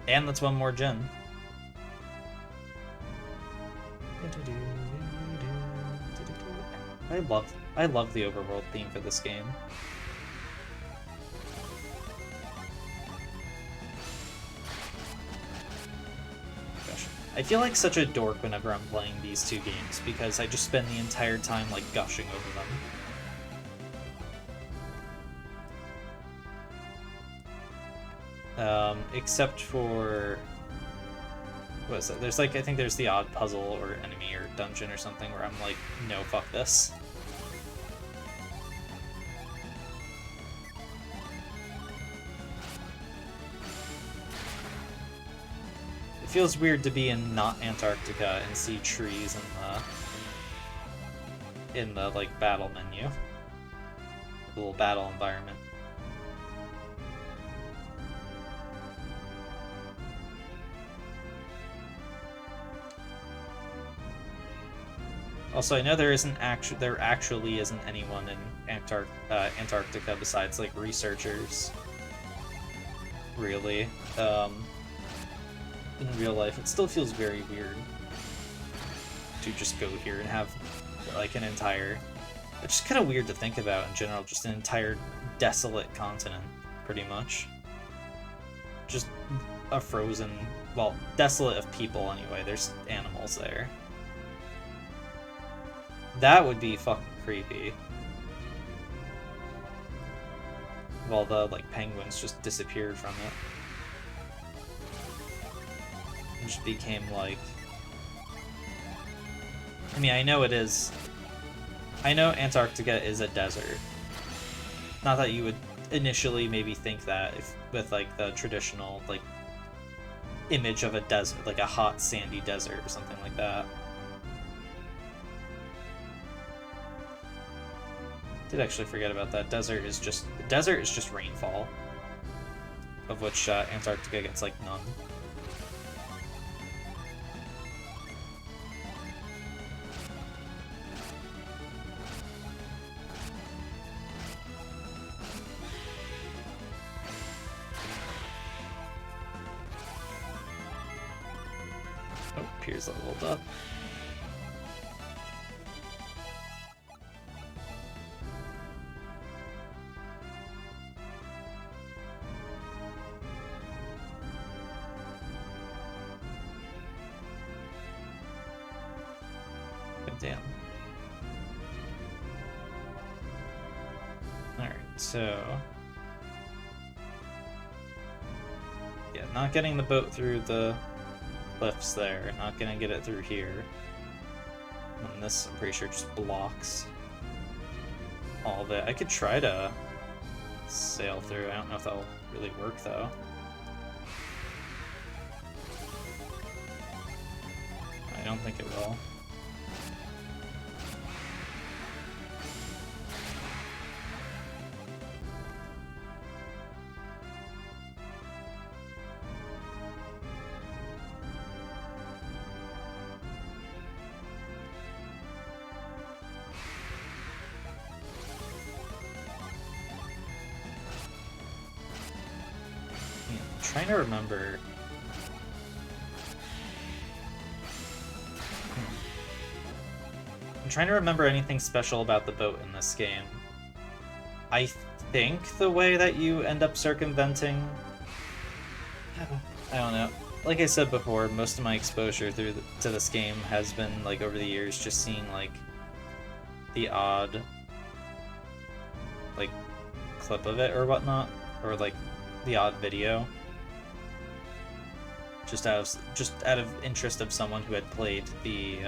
And that's one more gen. I love the overworld theme for this game. Gosh, I feel like such a dork whenever I'm playing these two games because I just spend the entire time like gushing over them. Except for what is it? There's like I think there's the odd puzzle or enemy or dungeon or something where I'm like, no, fuck this. It feels weird to be in not Antarctica and see trees in the like battle menu. The little battle environment. Also, I know there actually isn't anyone in Antarctica besides like researchers. Really, in real life, it still feels very weird to just go here and have like an entire. It's just kind of weird to think about in general. Just an entire desolate continent, pretty much. Just a frozen, well, desolate of people anyway. There's animals there. That would be fucking creepy. Well, the like penguins just disappeared from it. It just became like... I mean, I know it is... I know Antarctica is a desert. Not that you would initially maybe think that if with like the traditional like image of a desert, like a hot sandy desert or something like that. Did actually forget about that. Desert is just rainfall, of which Antarctica gets like none. Oh, Pier's leveled up. Damn. Alright, so... yeah, not getting the boat through the cliffs there, not gonna get it through here. And this, I'm pretty sure, just blocks all of it. I could try to sail through, I don't know if that'll really work though. I don't think it will. I'm trying to remember. I'm trying to remember anything special about the boat in this game. I think the way that you end up circumventing... I don't know. Like I said before, most of my exposure to this game has been, like, over the years, just seeing, like, the odd, like, clip of it or whatnot. Or, like, the odd video. Just out of interest of someone who had played the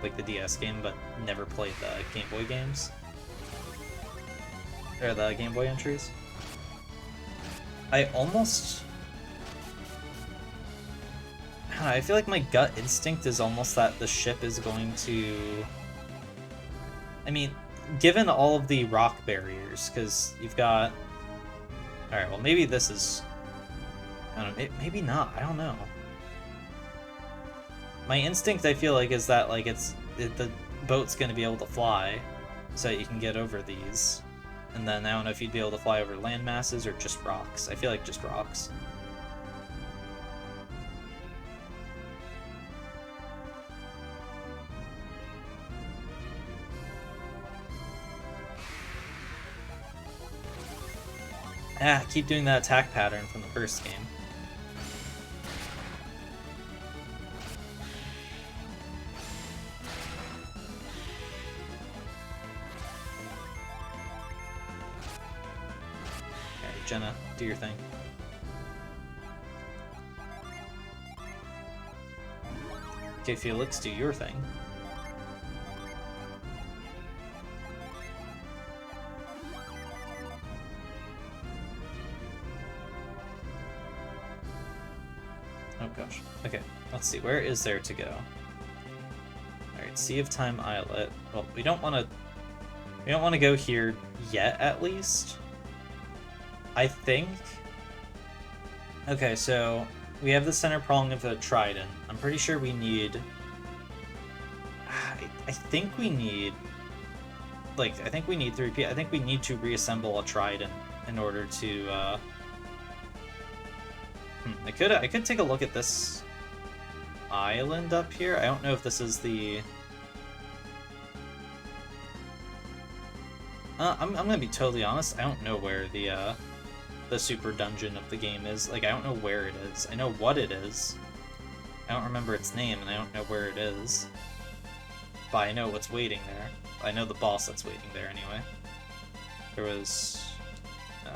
like the DS game but never played the Game Boy games or the Game Boy entries. I I feel like my gut instinct is almost that the ship is going to... I mean, given all of the rock barriers, because you've got... Alright, well, maybe this is... I don't know, maybe not, I don't know. My instinct, I feel like, is that, like, the boat's gonna be able to fly, so that you can get over these. And then, I don't know if you'd be able to fly over land masses or just rocks. I feel like just rocks. Ah, keep doing that attack pattern from the first game. Alright, Jenna, do your thing. Okay, Felix, do your thing. Oh gosh. Okay, let's see. Where is there to go? Alright, Sea of Time Islet. Well, we don't want to go here yet, at least. I think... Okay, so we have the center prong of a trident. I'm pretty sure we need... I think we need... Like, I think we need 3P. I think we need to reassemble a trident in order to, I could take a look at this island up here. I don't know if this is the... I'm gonna be totally honest. I don't know where the super dungeon of the game is. Like, I don't know where it is. I know what it is. I don't remember its name, and I don't know where it is. But I know what's waiting there. I know the boss that's waiting there anyway. There was...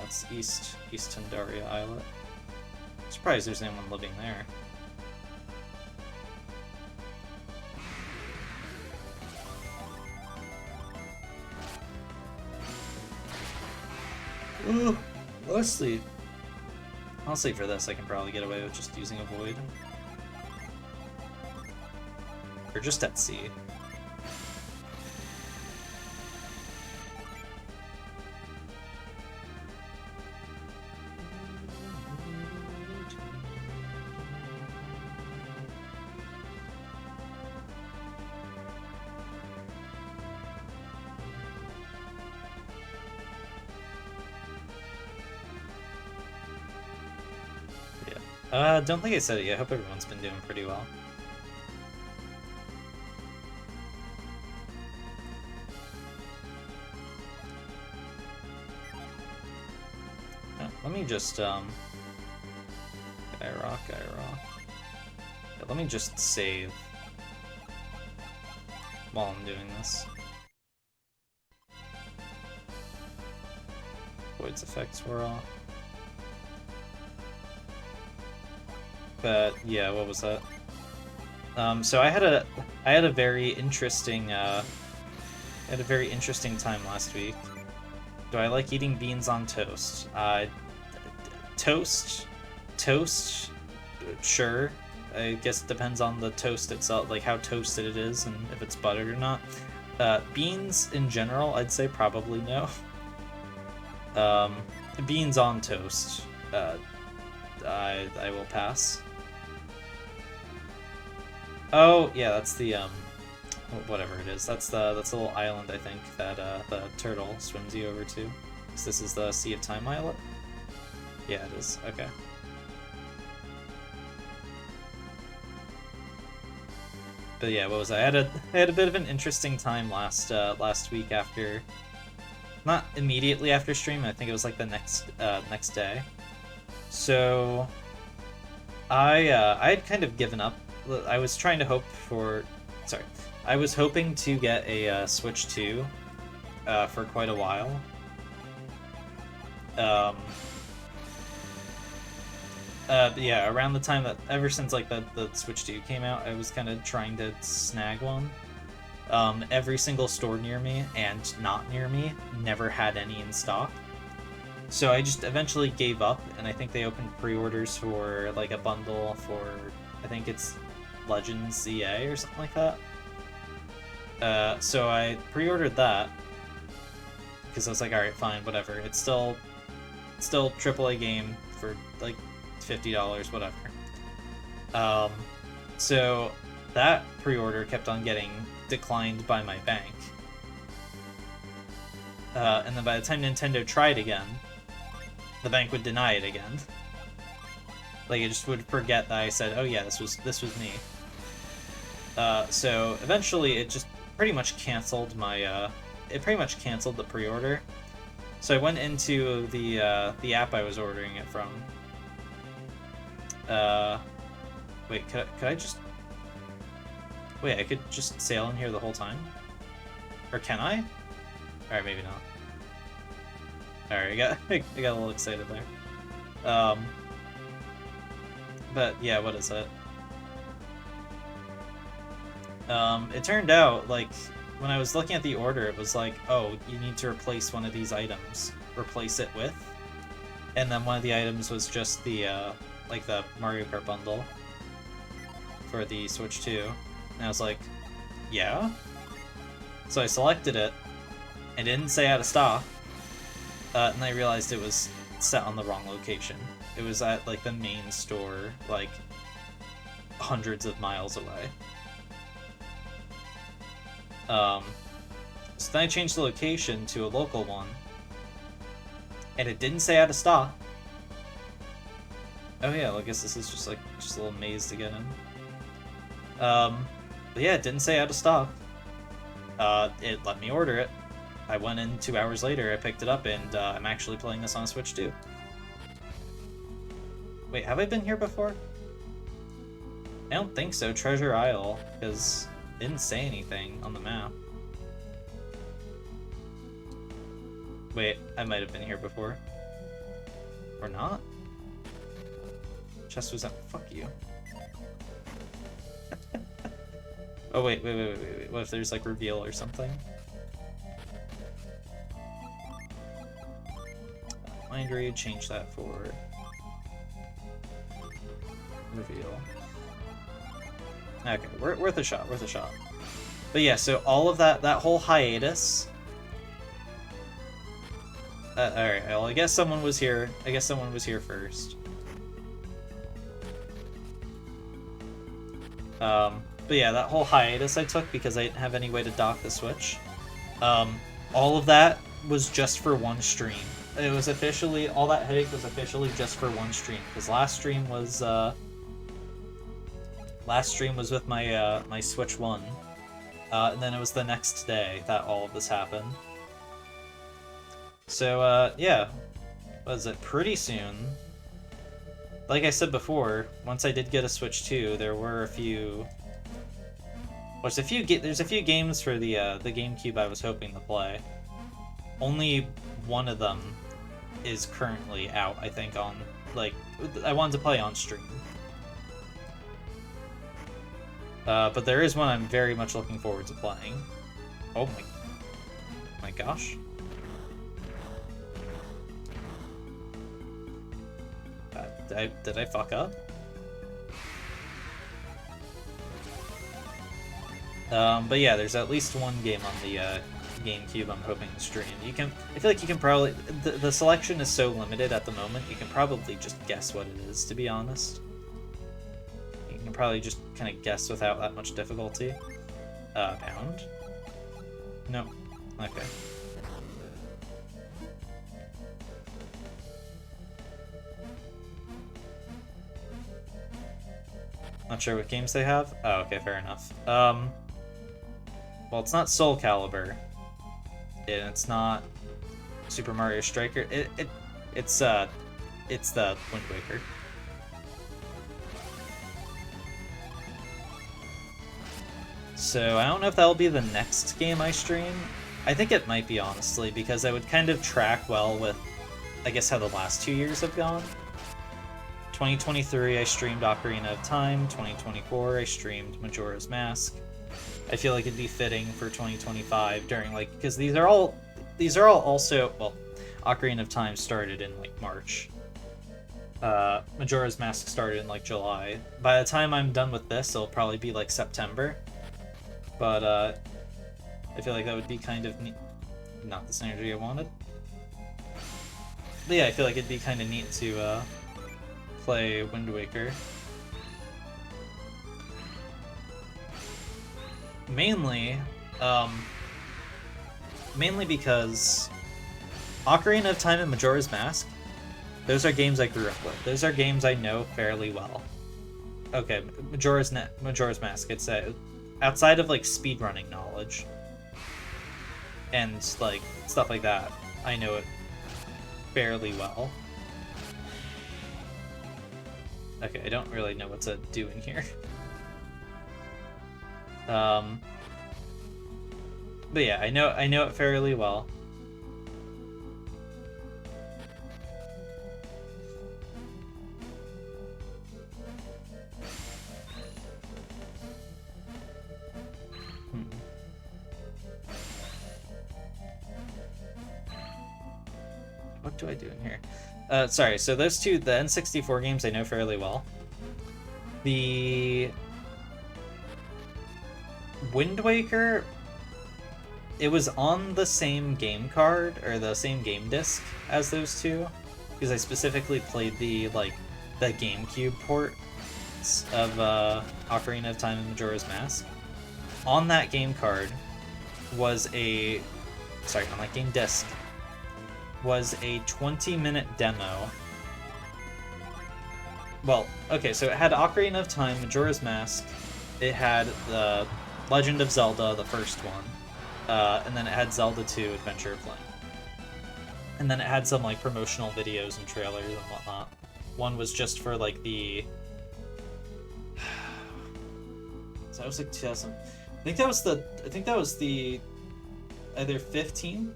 it's East Tandaria Islet. Surprised there's anyone living there. Ooh, honestly for this I can probably get away with just using a void. Or just at sea. Don't think I said it yet. I hope everyone's been doing pretty well. Let me just, Gyrock. Yeah, let me just save while I'm doing this. Void's effects were off. But yeah, what was that? So I had a very interesting time last week. Do I like eating beans on toast? Toast, sure. I guess it depends on the toast itself, like how toasted it is and if it's buttered or not. Beans in general, I'd say probably no. Beans on toast, I will pass. Oh, yeah, that's the, whatever it is. That's the little island, I think, that, the turtle swims you over to. So this is the Sea of Time Islet? Yeah, it is. Okay. But yeah, what was I had a bit of an interesting time last week after, not immediately after stream. I think it was like the next day. So I had kind of given up. I was trying to hope for, sorry, I was hoping to get a Switch 2 for quite a while. But yeah, around the time that, ever since like the Switch 2 came out, I was kind of trying to snag one. Every single store near me and not near me never had any in stock. So I just eventually gave up, and I think they opened pre-orders for like a bundle for I think it's Legends EA or something like that. So I pre-ordered that because I was like, all right, fine, whatever. It's still AAA game for like $50, whatever. So that pre-order kept on getting declined by my bank. And then by the time Nintendo tried again, the bank would deny it again. Like, it just would forget that I said, oh yeah, this was me. So eventually it just pretty much canceled my, it pretty much canceled the pre-order. So I went into the app I was ordering it from. Wait, could I just... Wait, I could just sail in here the whole time? Or can I? Alright, maybe not. Alright, I got a little excited there. But yeah, what is it? It turned out, like, when I was looking at the order, it was like, oh, you need to replace one of these items. Replace it with. And then one of the items was just the, like, the Mario Kart bundle for the Switch 2. And I was like, yeah? So I selected it, and it didn't say out of stock, and I realized it was set on the wrong location. It was at, like, the main store, like, hundreds of miles away. So then I changed the location to a local one, and it didn't say out of stock. Oh yeah, well, I guess this is just a little maze to get in. But yeah, it didn't say out of stock. It let me order it. I went in 2 hours later, I picked it up, and I'm actually playing this on Switch 2. Wait, have I been here before? I don't think so, Treasure Isle, because it didn't say anything on the map. Wait, I might have been here before. Or not? Chest was up. Fuck you. Oh, wait. What if there's, like, reveal or something? Mind read, change that for reveal. Okay, worth a shot, But yeah, so all of that whole hiatus. Alright, well, I guess someone was here. First. But yeah, that whole hiatus I took because I didn't have any way to dock the Switch. All of that was just for one stream. It was officially, all that headache was officially just for one stream. Because last stream was with my my Switch 1. And then it was the next day that all of this happened. So, yeah. What is it? Pretty soon. Like I said before, once I did get a Switch 2, there were a few... Well, there's a few games for the GameCube I was hoping to play. Only one of them is currently out, I think, on... Like, I wanted to play on stream. But there is one I'm very much looking forward to playing. Oh my gosh. Did I fuck up? But yeah, there's at least one game on the GameCube I'm hoping to stream. I feel like you can probably... The selection is so limited at the moment, you can probably just guess what it is, to be honest. You can probably just kind of guess without that much difficulty. Pound? No. Okay. Not sure what games they have. Oh, okay, fair enough. Well, it's not Soul Calibur, and it's not Super Mario Striker. It's the Wind Waker. So I don't know if that'll be the next game I stream. I think it might be, honestly, because I would kind of track well with, I guess, how the last 2 years have gone. 2023, I streamed Ocarina of Time. 2024, I streamed Majora's Mask. I feel like it'd be fitting for 2025 during, like, because these are all also, well, Ocarina of Time started in, like, March. Majora's Mask started in like July. By the time I'm done with this, it'll probably be like September. But I feel like that would be kind of neat. Not the synergy I wanted. But yeah, I feel like it'd be kind of neat to play Wind Waker. Mainly because Ocarina of Time and Majora's Mask, those are games I grew up with. Those are games I know fairly well. Okay, Majora's Mask, it's outside of like speedrunning knowledge and like stuff like that, I know it fairly well. Okay, I don't really know what to do in here. But yeah, I know it fairly well. What do I do in here? Sorry, so those two, the N64 games I know fairly well. The Wind Waker, it was on the same game card, or the same game disc as those two, because I specifically played the GameCube port of Ocarina of Time and Majora's Mask. On that game card was on that game disc, was a 20-minute demo. Well, okay, so it had Ocarina of Time, Majora's Mask, it had the Legend of Zelda, the first one, and then it had Zelda 2 Adventure of Link. And then it had some like promotional videos and trailers and whatnot. One was just for like the... So that was like 2000... I think that was the either 15?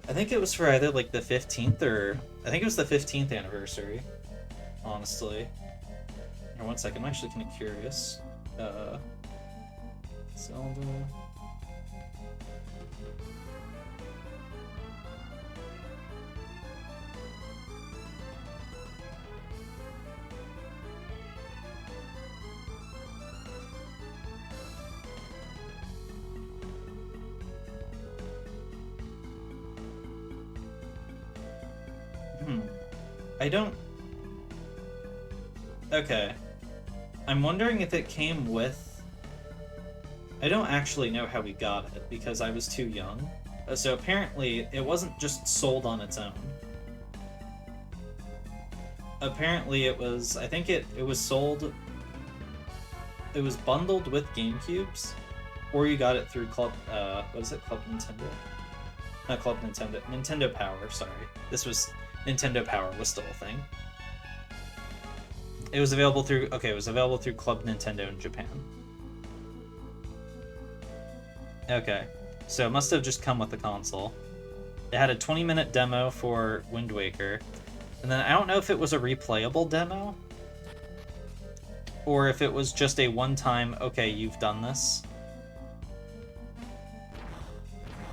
I think it was for either like the 15th or... I think it was the 15th anniversary, honestly. Here, one second, I'm actually kind of curious. Zelda... I don't... Okay. I'm wondering if it came with... I don't actually know how we got it, because I was too young. So apparently, it wasn't just sold on its own. Apparently it was... I think it was sold... It was bundled with GameCubes, or you got it through Club... what is it? Club Nintendo? Not Club Nintendo. Nintendo Power, sorry. This was... Nintendo Power was still a thing. It was available through... Okay, it was available through Club Nintendo in Japan. Okay, so it must have just come with the console. It had a 20-minute demo for Wind Waker. And then I don't know if it was a replayable demo, or if it was just a one-time, okay, you've done this.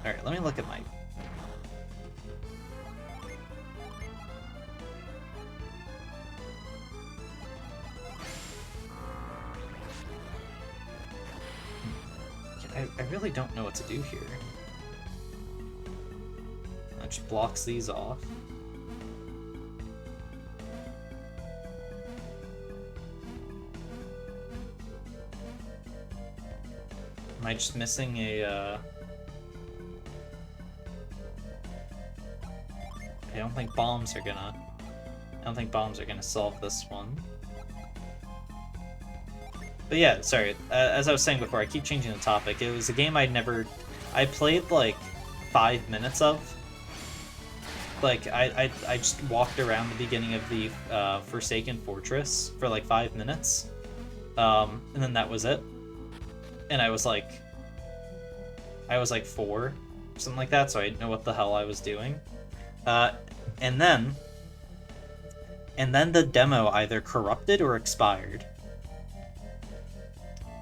Alright, let me look at my... I really don't know what to do here. That just blocks these off. Am I just missing a, I don't think bombs are gonna solve this one. But yeah, sorry, as I was saying before, I keep changing the topic. It was a game I played like 5 minutes of. Like, I just walked around the beginning of the Forsaken Fortress for like 5 minutes. And then that was it. And I was like 4, or something like that, so I didn't know what the hell I was doing. And then the demo either corrupted or expired.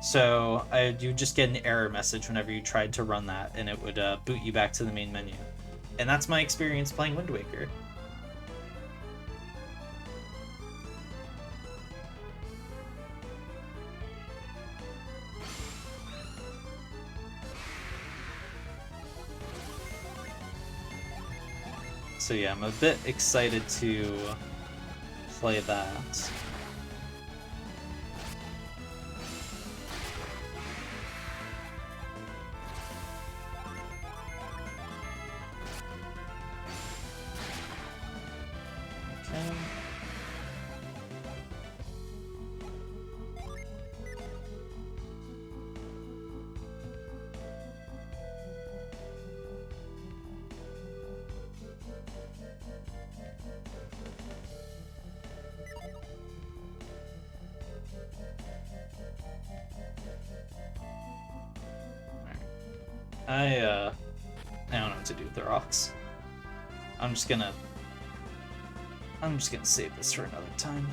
So you just get an error message whenever you tried to run that, and it would boot you back to the main menu. And that's my experience playing Wind Waker. So yeah, I'm a bit excited to play that. Okay. I don't know what to do with the rocks. I'm just gonna save this for another time.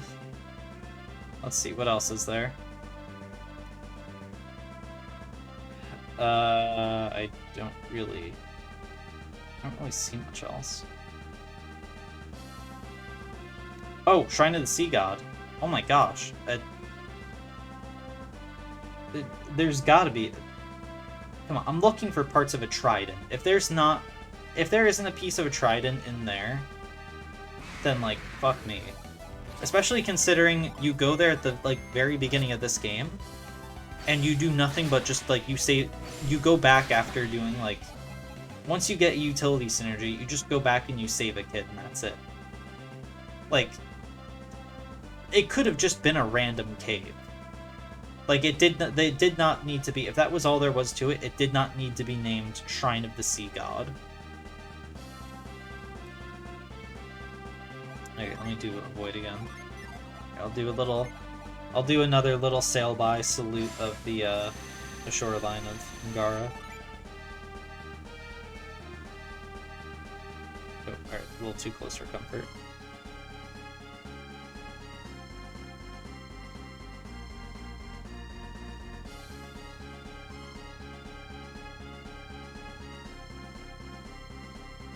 Let's see, what else is there? I don't really see much else. Oh, Shrine of the Sea God. Oh my gosh. There's gotta be... Come on, I'm looking for parts of a trident. If there isn't a piece of a trident in there, then, like, fuck me. Especially considering you go there at the, like, very beginning of this game, and you do nothing but just, like, you go back after doing, like... Once you get utility synergy, you just go back and you save a kid, and that's it. Like, it could have just been a random cave. Like, they did not need to be... If that was all there was to it, it did not need to be named Shrine of the Sea God. Okay, let me do Avoid again. I'll do another little sail-by salute of the shoreline of Ngara. Oh, alright, a little too close for comfort.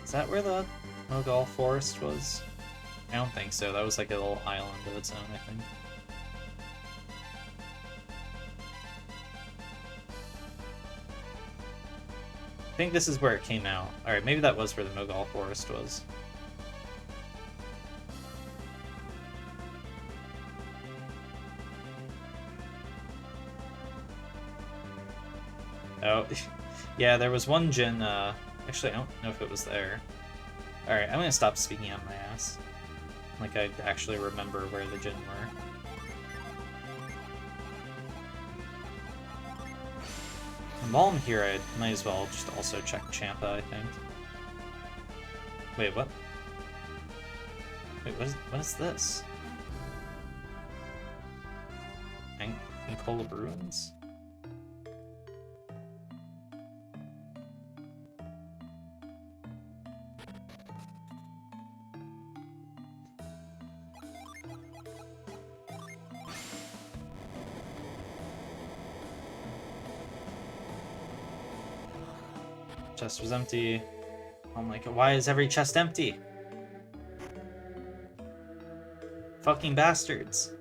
Is that where the Mogal Forest was? I don't think so. That was like a little island of its own, I think. I think this is where it came out. Alright, maybe that was where the Mogal Forest was. Oh, yeah, there was one Djinn, actually, I don't know if it was there. Alright, I'm gonna stop speaking out my ass. Like I actually remember where the Djinn were. And while I'm here, I might as well just also check Champa, I think. Wait, what? Wait, what is this? Ankola Ruins? Chest was empty. I'm like, why is every chest empty? Fucking bastards.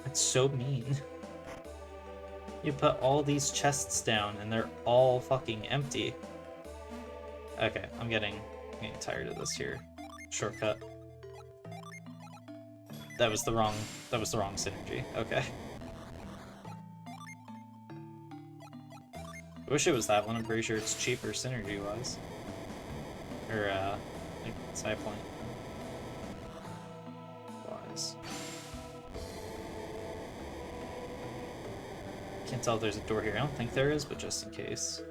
That's so mean. You put all these chests down and they're all fucking empty. Okay, I'm getting tired of this here. Shortcut. That was the wrong synergy. Okay. I wish it was that one. I'm pretty sure it's cheaper synergy-wise. Or, like, side point. Wise. Can't tell if there's a door here. I don't think there is, but just in case.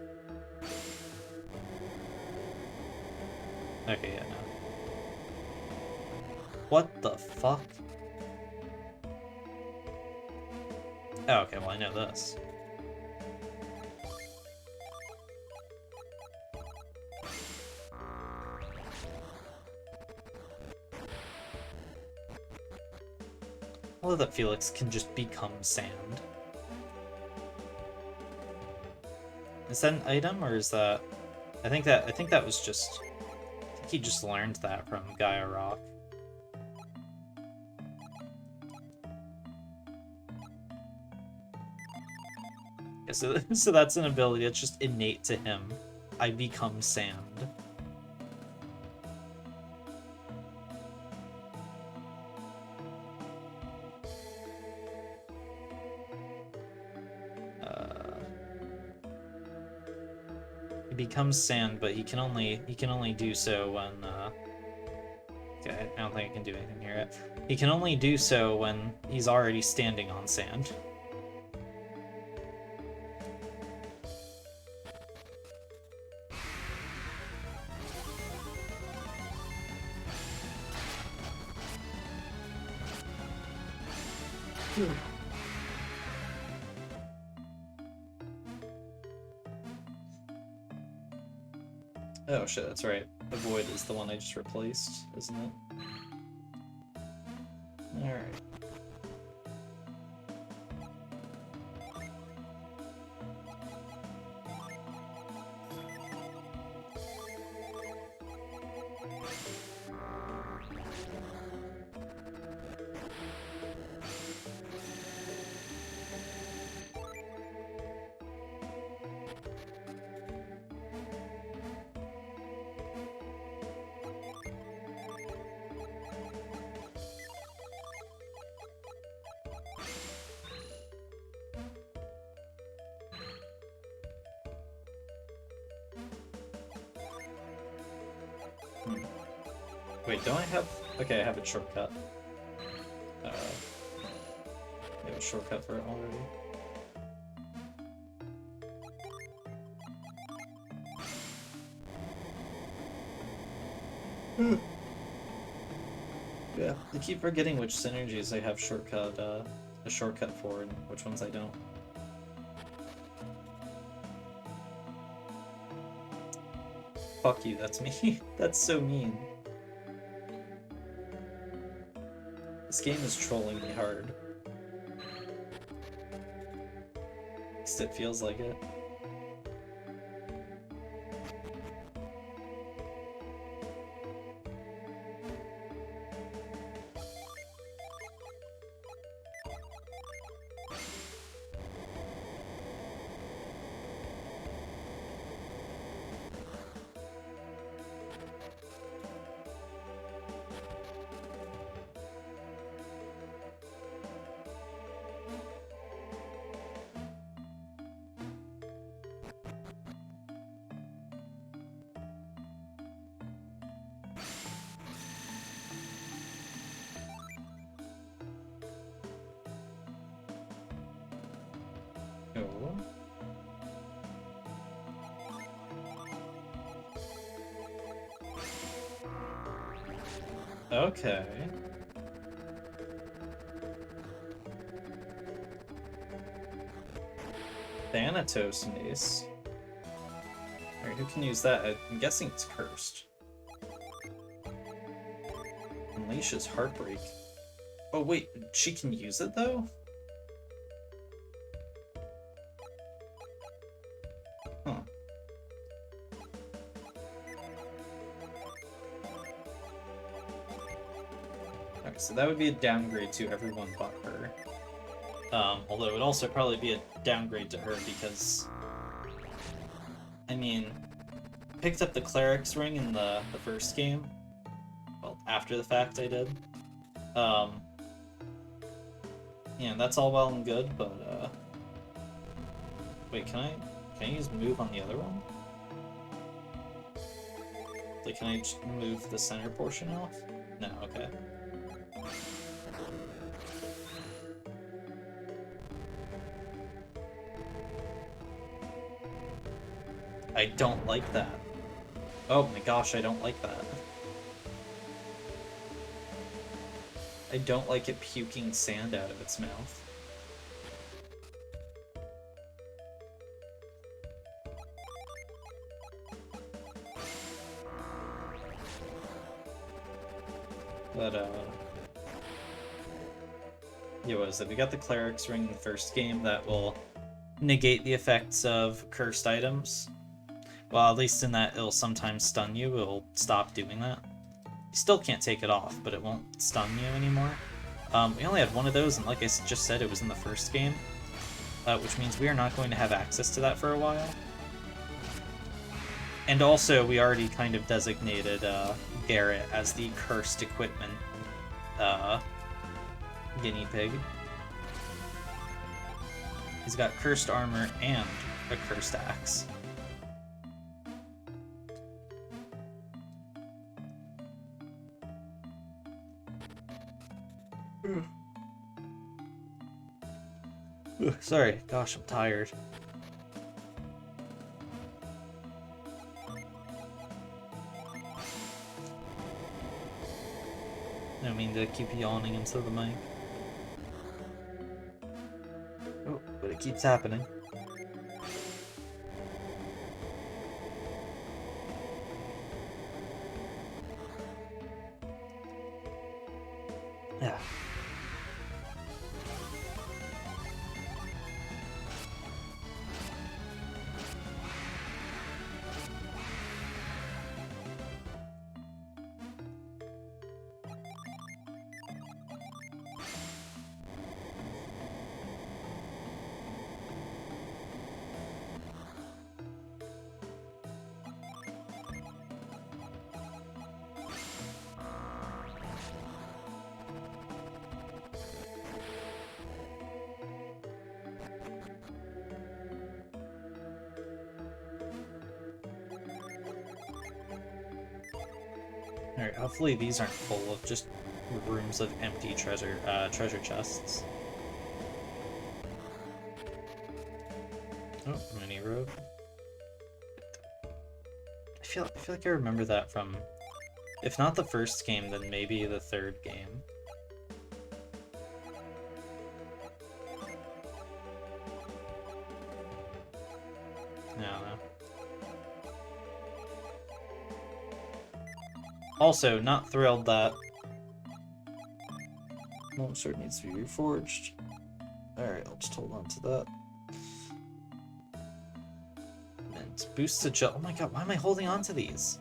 Okay, yeah, no. What the fuck? Oh, okay, well I know this. I love that Felix can just become sand. Is that an item, or is that... I think that was just... I think he just learned that from Gaia Rock. Yeah, so that's an ability that's just innate to him. I become sand. He becomes sand, but he can only do so when okay, I don't think I can do anything here yet. He can only do so when he's already standing on sand. Oh shit, that's right. The Void is the one I just replaced, isn't it? Alright. Wait, don't I have... Okay, I have a shortcut. I have a shortcut for it already. Yeah, I keep forgetting which synergies I have a shortcut for, and which ones I don't. Fuck you, that's me. That's so mean. This game is trolling me hard. At least it feels like it. Okay. Thanatos Mace. Alright, who can use that? I'm guessing it's cursed. Unleashes Heartbreak. Oh wait, she can use it though? Huh. Okay, so that would be a downgrade to everyone but her. Although it would also probably be a downgrade to her because... I mean, picked up the Cleric's Ring in the first game. Well, after the fact I did. Yeah, that's all well and good, but, wait, can I use move on the other one? Like, can I just move the center portion off? No, okay. I don't like that. Oh my gosh, I don't like that. I don't like it puking sand out of its mouth. But, yeah, what is it? We got the Cleric's Ring in the first game that will negate the effects of cursed items. Well, at least in that it'll sometimes stun you, it'll stop doing that. You still can't take it off, but it won't stun you anymore. We only had one of those, and like I just said, it was in the first game, which means we are not going to have access to that for a while. And also, we already kind of designated Garrett as the cursed equipment guinea pig. He's got cursed armor and a cursed axe. Sorry, gosh, I'm tired. I don't mean to keep yawning into the mic. Oh, but it keeps happening. Yeah. Alright, hopefully these aren't full of just rooms of empty treasure chests. Oh, mini robe. I feel like I remember that from, if not the first game, then maybe the third game. No. Also, not thrilled that Long Sword needs to be reforged. Alright, I'll just hold on to that. And boost to gel. Oh my god, why am I holding on to these?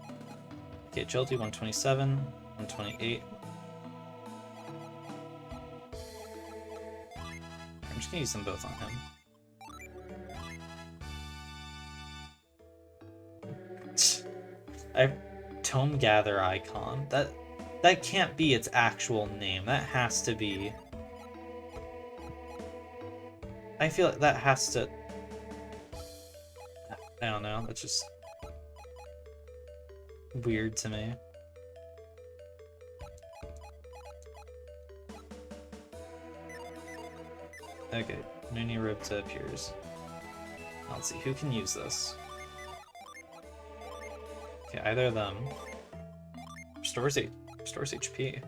Okay, agility 127, 128. I'm just gonna use them both on him. I have Tome Gather icon. That can't be its actual name. That has to be... I feel like that has to... I don't know, that's just... weird to me. Okay, Nuniripta appears. Let's see, who can use this? Okay, either of them. Restores HP.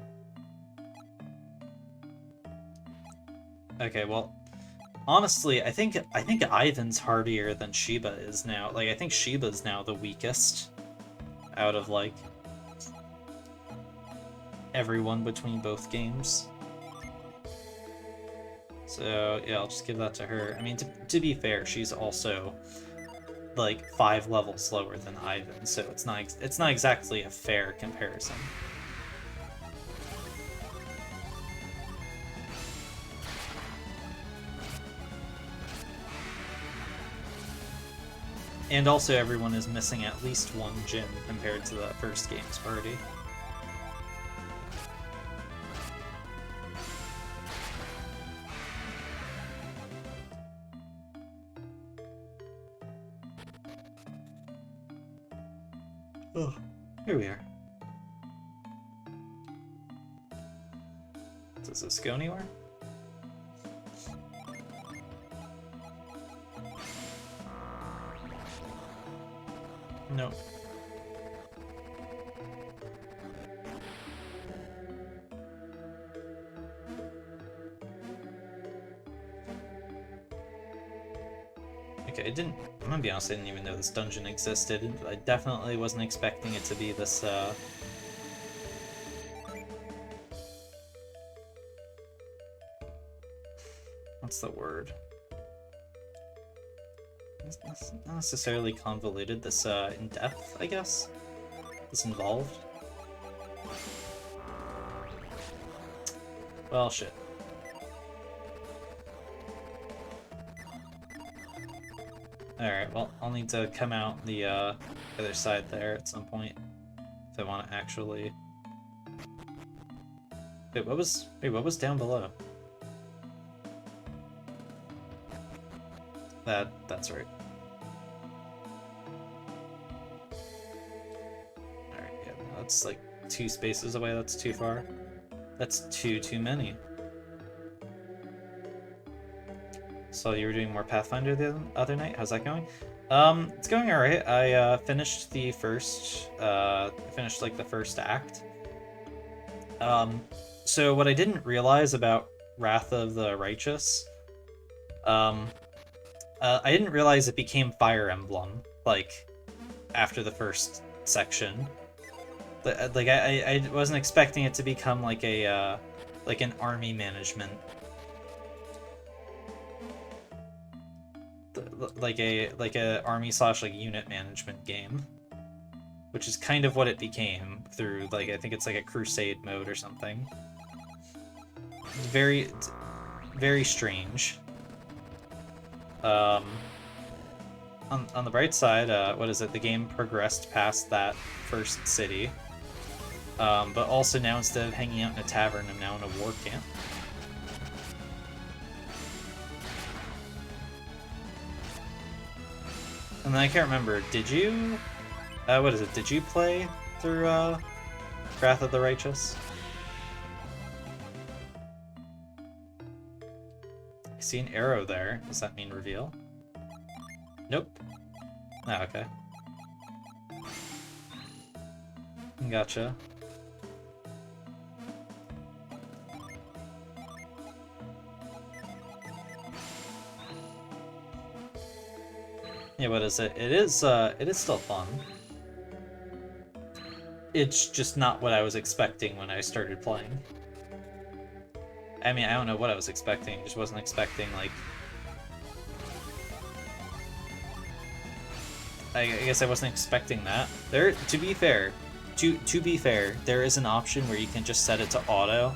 Okay, well, honestly, I think Ivan's hardier than Sheba is now. Like, I think Sheba's now the weakest out of, like, everyone between both games. So, yeah, I'll just give that to her. I mean, to be fair, she's also, like, 5 levels lower than Ivan, so it's not exactly a fair comparison. And also everyone is missing at least one gym compared to the first game's party. Oh, here we are. Does this go anywhere? Nope. Okay, I'm gonna be honest, I didn't even know this dungeon existed. I definitely wasn't expecting it to be this, what's the word? It's not necessarily convoluted, this in depth, I guess. This involved. Well, shit. Alright, well, I'll need to come out the other side there at some point if I want to actually... Wait, what was down below? That's right. Alright, yeah, that's like 2 spaces away, that's too far. That's too many. So you were doing more Pathfinder the other night? How's that going? It's going alright. I finished the first, finished like the first act. So what I didn't realize about Wrath of the Righteous, I didn't realize it became Fire Emblem, like, after the first section. Like, I wasn't expecting it to become like a, like an army management, like a army / like unit management game, which is kind of what it became through, like, I think it's like a crusade mode or something. Very, very strange. On the bright side, what is it? The game progressed past that first city, but also now instead of hanging out in a tavern, I'm now in a war camp. And then I can't remember, did you, what is it, did you play through, Wrath of the Righteous? I see an arrow there, does that mean reveal? Nope. Ah, okay. Gotcha. Yeah, what is it? It is still fun. It's just not what I was expecting when I started playing. I mean, I don't know what I was expecting, just wasn't expecting, like... I guess I wasn't expecting that. There, to be fair, there is an option where you can just set it to auto.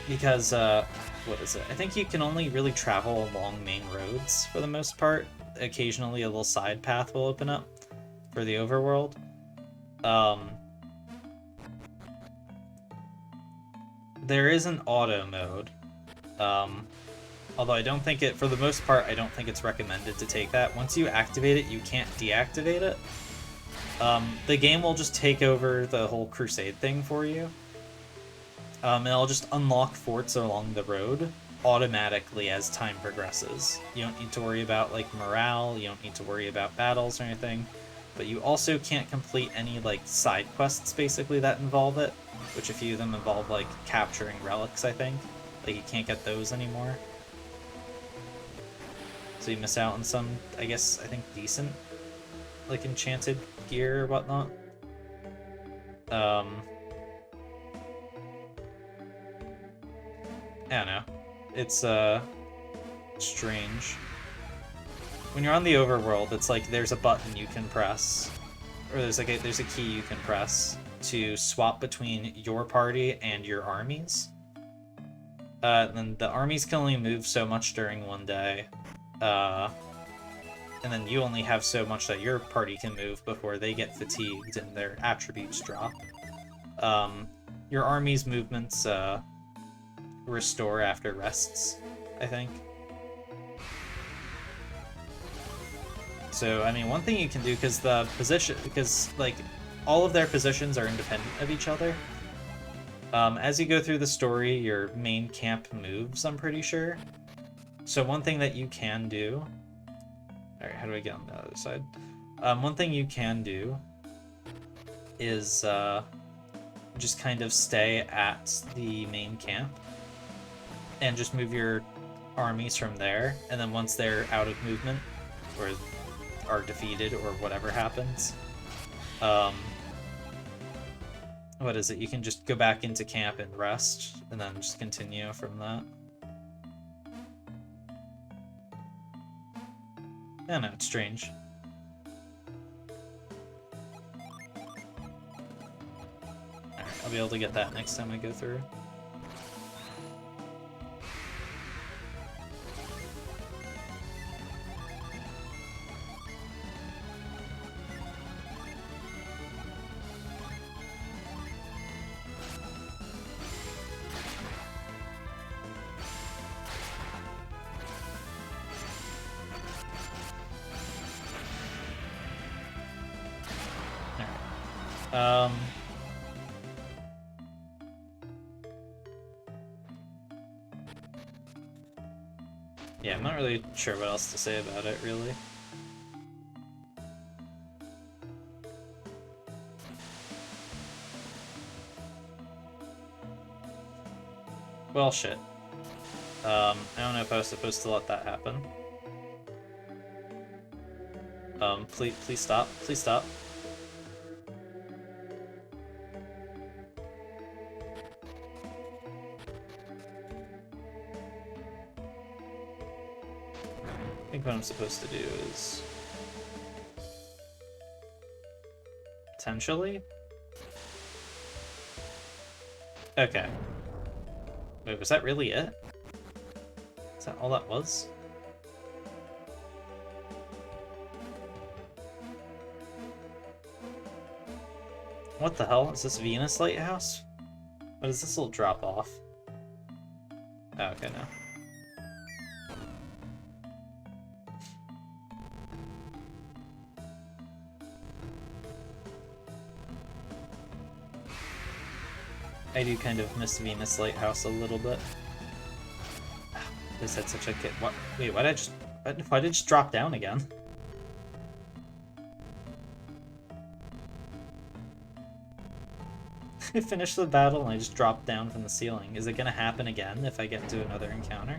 Because, what is it? I think you can only really travel along main roads for the most part. Occasionally a little side path will open up for the overworld. There is an auto mode. Although I don't think it, for the most part, I don't think it's recommended to take that. Once you activate it, you can't deactivate it. The game will just take over the whole crusade thing for you. And it'll just unlock forts along the road automatically as time progresses. You don't need to worry about, like, morale, you don't need to worry about battles or anything. But you also can't complete any, like, side quests, basically, that involve it. Which a few of them involve, like, capturing relics, I think. Like, you can't get those anymore. So you miss out on some, I think decent, like, enchanted gear or whatnot. I don't know. It's, strange. When you're on the overworld, it's like there's a button you can press, or there's a key you can press to swap between your party and your armies. Then the armies can only move so much during one day. And then you only have so much that your party can move before they get fatigued and their attributes drop. Your army's movements restore after rests, I think. So, I mean, one thing you can do, because like, all of their positions are independent of each other. As you go through the story, your main camp moves, I'm pretty sure. So one thing that you can do... Alright, how do I get on the other side? One thing you can do is just kind of stay at the main camp and just move your armies from there, and then once they're out of movement, or are defeated, or whatever happens, what is it? You can just go back into camp and rest, and then just continue from that. I know, it's strange. Alright, I'll be able to get that next time I go through. Yeah, I'm not really sure what else to say about it, really. Well, shit. I don't know if I was supposed to let that happen. Please stop. Please stop. I think what I'm supposed to do is... potentially? Okay. Wait, was that really it? Is that all that was? What the hell? Is this Venus Lighthouse? What is this little drop off? Oh, okay, no. I do kind of miss Venus Lighthouse a little bit. This had such a kid. What? Wait, why did I just drop down again? I finished the battle and I just dropped down from the ceiling. Is it gonna happen again if I get into another encounter?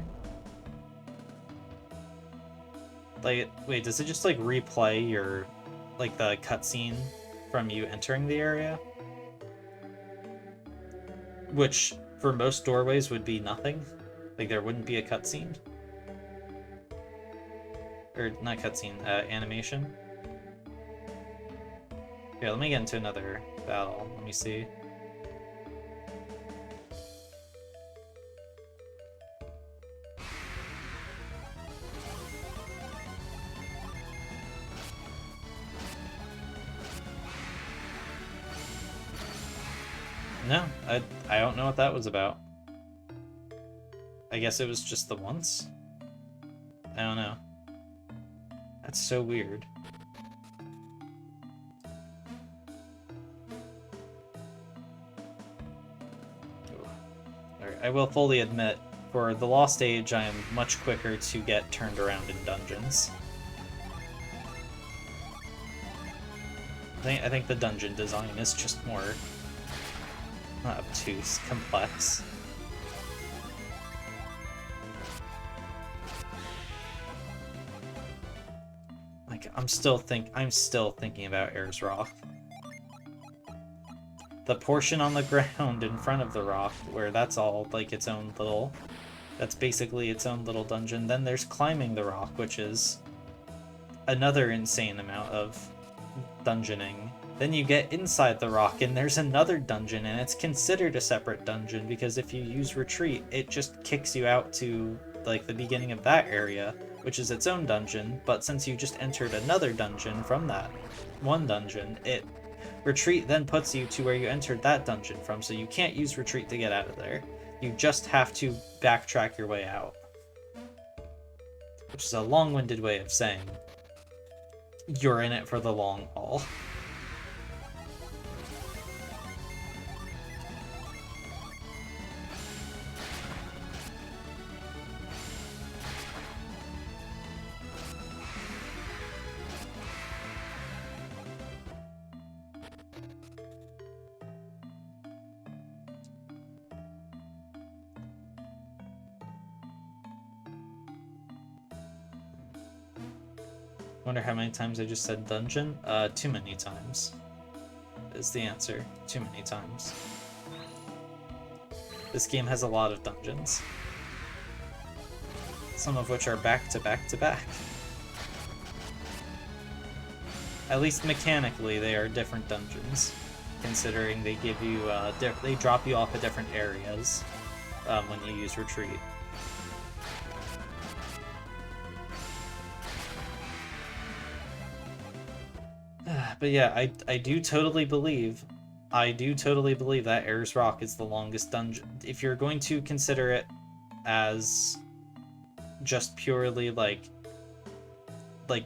Like, wait, does it just like replay your, like the cutscene from you entering the area? Which, for most doorways, would be nothing. Like, there wouldn't be a cutscene. Or, not cutscene, animation. Here, let me get into another battle. Let me see. No, I don't know what that was about. I guess it was just the once? I don't know. That's so weird. Alright, I will fully admit, for the Lost Age, I am much quicker to get turned around in dungeons. I think the dungeon design is just more... not obtuse, complex. Like, I'm still thinking about Ayers Rock. The portion on the ground in front of the rock, where that's all like its own little... that's basically its own little dungeon. Then there's climbing the rock, which is another insane amount of dungeoning. Then you get inside the rock and there's another dungeon, and it's considered a separate dungeon because if you use retreat, it just kicks you out to like the beginning of that area, which is its own dungeon. But since you just entered another dungeon from that one dungeon, retreat then puts you to where you entered that dungeon from, so you can't use retreat to get out of there. You just have to backtrack your way out. Which is a long-winded way of saying you're in it for the long haul. Wonder how many times I just said dungeon? Too many times is the answer. Too many times. This game has a lot of dungeons. Some of which are back to back to back. At least mechanically, they are different dungeons, considering they give you they drop you off at different areas when you use retreat. But yeah, I do totally believe that Ayers Rock is the longest dungeon. If you're going to consider it as just purely like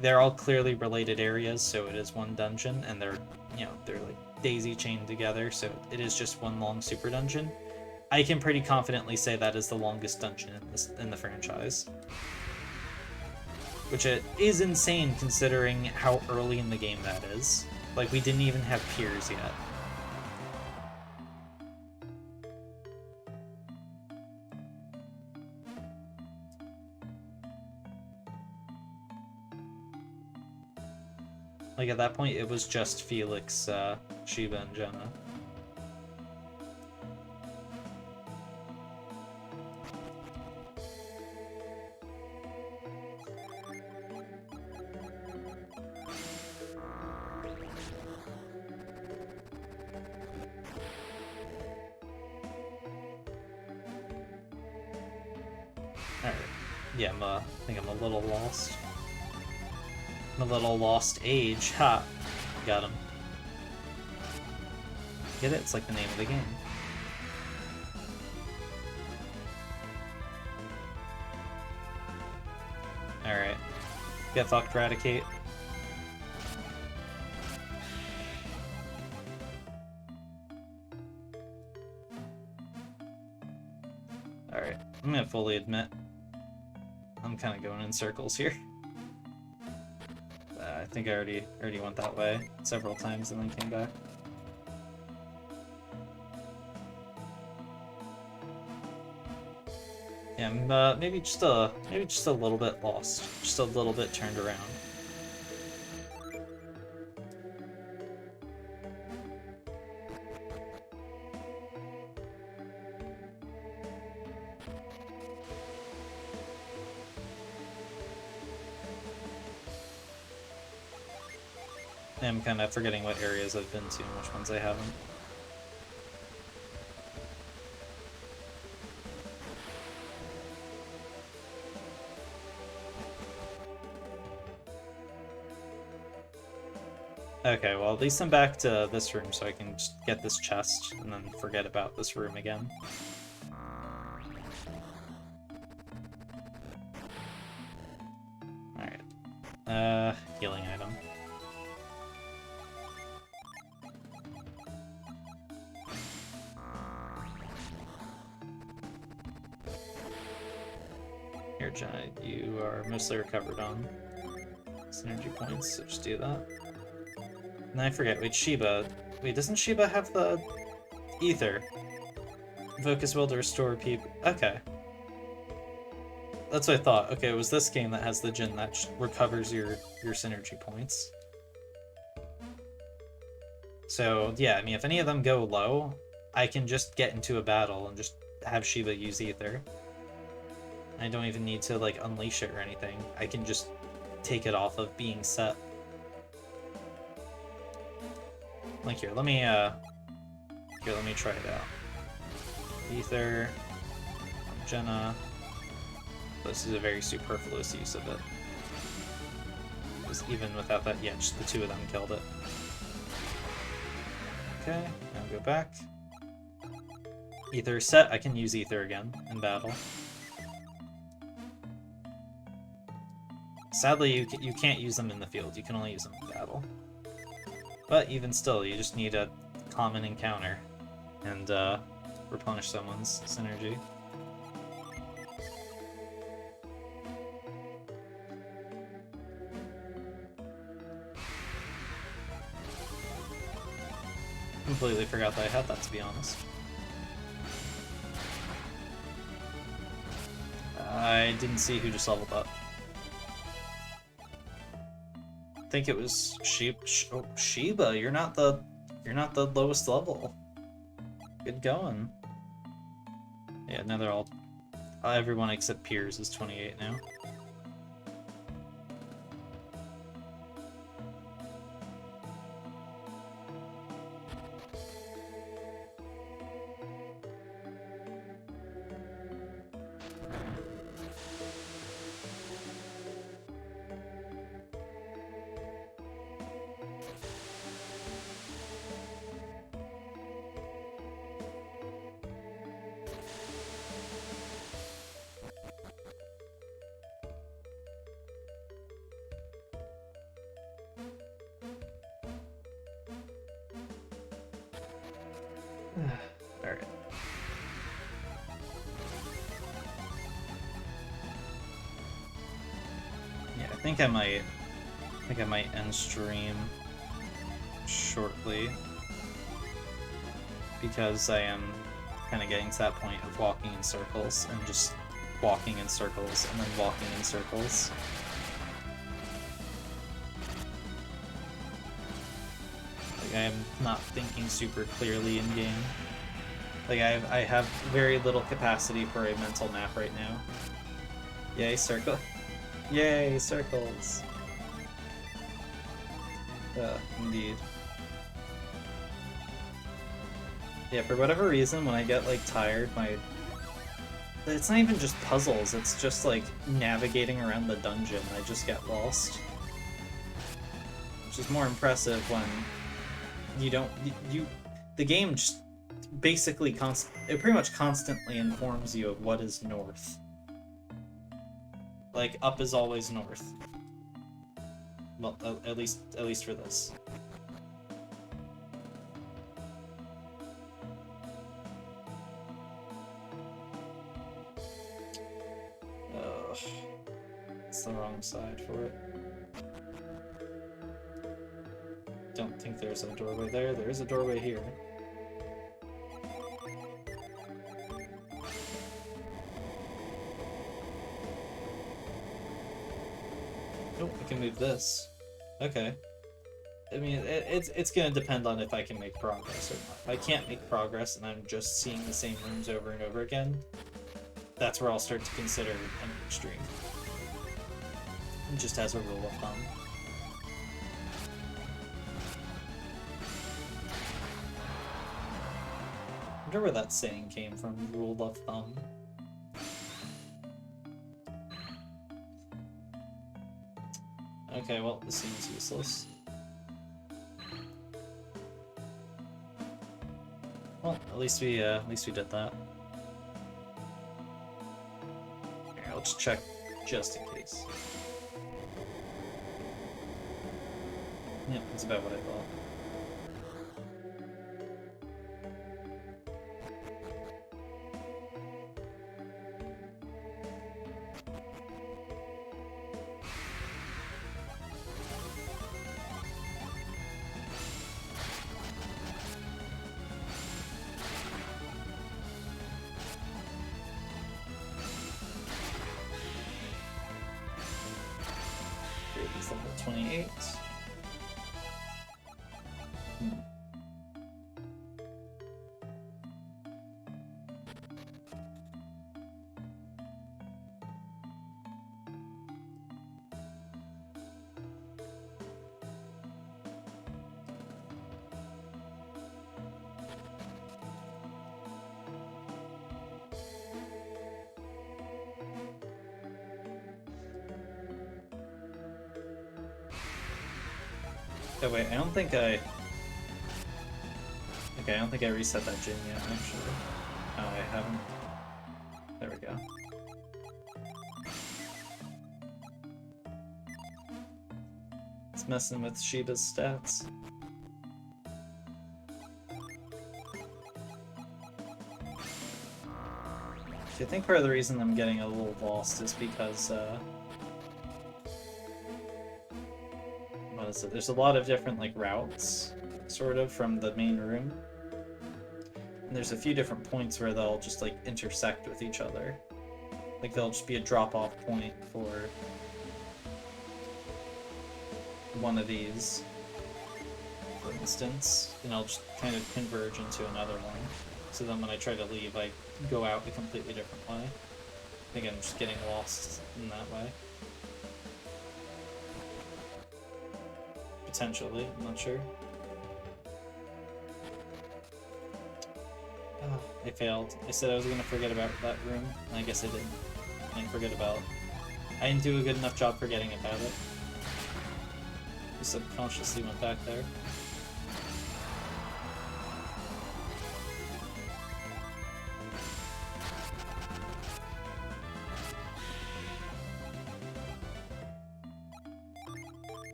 they're all clearly related areas, so it is one dungeon, and they're like daisy chained together, so it is just one long super dungeon. I can pretty confidently say that is the longest dungeon in the franchise. Which it is insane considering how early in the game that is. Like, we didn't even have piers yet. Like, at that point, it was just Felix, Shiba, and Jenna. Alright. Yeah, I think I'm a little lost. I'm a little lost age. Ha! Got him. Get it? It's like the name of the game. Alright. Get fucked, Raticate. Alright. I'm gonna fully admit I'm kind of going in circles here. I think I already went that way several times and then came back. Yeah, I'm maybe just a little bit lost, just a little bit turned around. I'm kind of forgetting what areas I've been to and which ones I haven't. Okay, well, at least I'm back to this room, so I can just get this chest and then forget about this room again. Alright. Healing item. Here, Jenna, you are mostly recovered on synergy points, so just do that. And I forget, wait, Shiba. Wait, doesn't Shiba have the ether? Focus will to restore people. Okay. That's what I thought. Okay, it was this game that has the Jin that recovers your synergy points. So, yeah, I mean, if any of them go low, I can just get into a battle and just have Shiba use ether. I don't even need to, like, unleash it or anything. I can just take it off of being set. Like, here, let me try it out. Ether, Jenna. This is a very superfluous use of it. Because even without that, yeah, just the two of them killed it. Okay, now go back. Ether is set, I can use ether again in battle. Sadly, you can't use them in the field, you can only use them in battle. But even still, you just need a common encounter and replenish someone's synergy. Completely forgot that I had that, to be honest. I didn't see who just leveled up. I think it was Shiba. You're not the lowest level. Good going. Yeah, now they're all everyone except Piers is 28 now. I think I might end stream shortly because I am kind of getting to that point of walking in circles and just walking in circles and then walking in circles. Like, I am not thinking super clearly in game. Like, I have very little capacity for a mental map right now. Yay, circle. Yay, circles. Indeed. Yeah, for whatever reason, when I get, like, tired, it's not even just puzzles, it's just, like, navigating around the dungeon. I just get lost. Which is more impressive when you don't... the game just basically it pretty much constantly informs you of what is north. Like, up is always north. Well, at least for this. Ugh. It's the wrong side for it. Don't think there's a doorway there. There is a doorway here. Oh, I can move this. Okay. I mean, it's gonna depend on if I can make progress or not. If I can't make progress and I'm just seeing the same rooms over and over again, that's where I'll start to consider ending stream. Just as a rule of thumb. I wonder where that saying came from, rule of thumb. Okay, well, this seems useless. Well, at least we did that. Here, let's check just in case. Yep, that's about what I thought. He's level 28. Oh wait, I don't think I... Okay, I don't think I reset that gym yet, actually. Oh, I haven't. There we go. It's messing with Shiba's stats. I think part of the reason I'm getting a little lost is because, what is it? There's a lot of different, like, routes, sort of, from the main room. And there's a few different points where they'll just, like, intersect with each other. Like, there'll just be a drop-off point for one of these, for instance, and I'll just kind of converge into another one. So then when I try to leave, I go out a completely different way. I think I'm just getting lost in that way. Potentially, I'm not sure. Oh, I failed. I said I was gonna forget about that room, and I guess I didn't. I didn't forget about it. I didn't do a good enough job forgetting about it. I subconsciously went back there.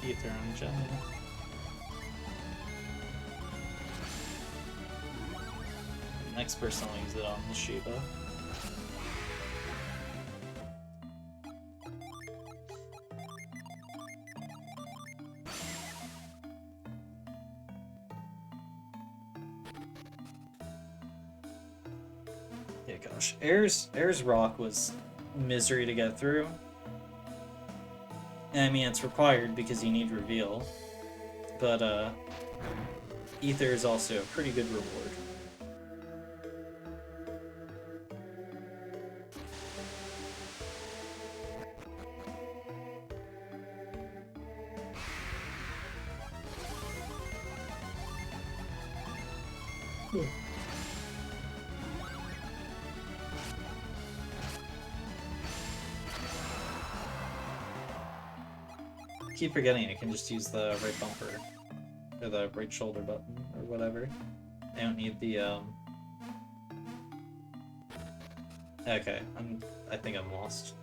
Ether on Jenna. Next person will use it on the Shiba. Yeah, gosh. Air's Rock was misery to get through. I mean, it's required because you need reveal. But, Ether is also a pretty good reward. Keep forgetting I can just use the right bumper. Or the right shoulder button, or whatever. I don't need the, Okay, I think I'm lost.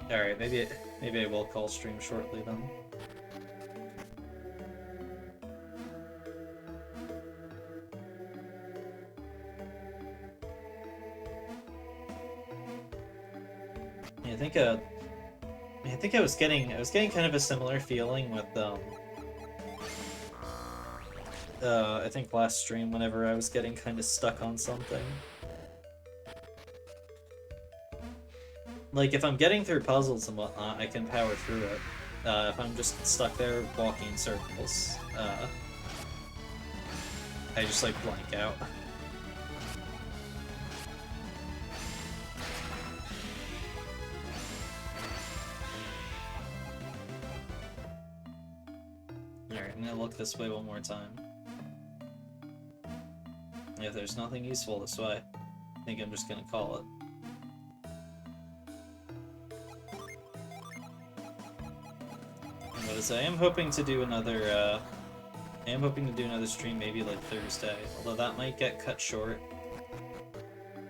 Alright, maybe I will call stream shortly then. I think I was getting kind of a similar feeling with I think last stream whenever I was getting kind of stuck on something. Like if I'm getting through puzzles and whatnot, I can power through it. If I'm just stuck there walking in circles, I just like blank out. Alright, I'm gonna look this way one more time. If there's nothing useful this way, I think I'm just gonna call it. But I am hoping to do another, stream maybe like Thursday, although that might get cut short.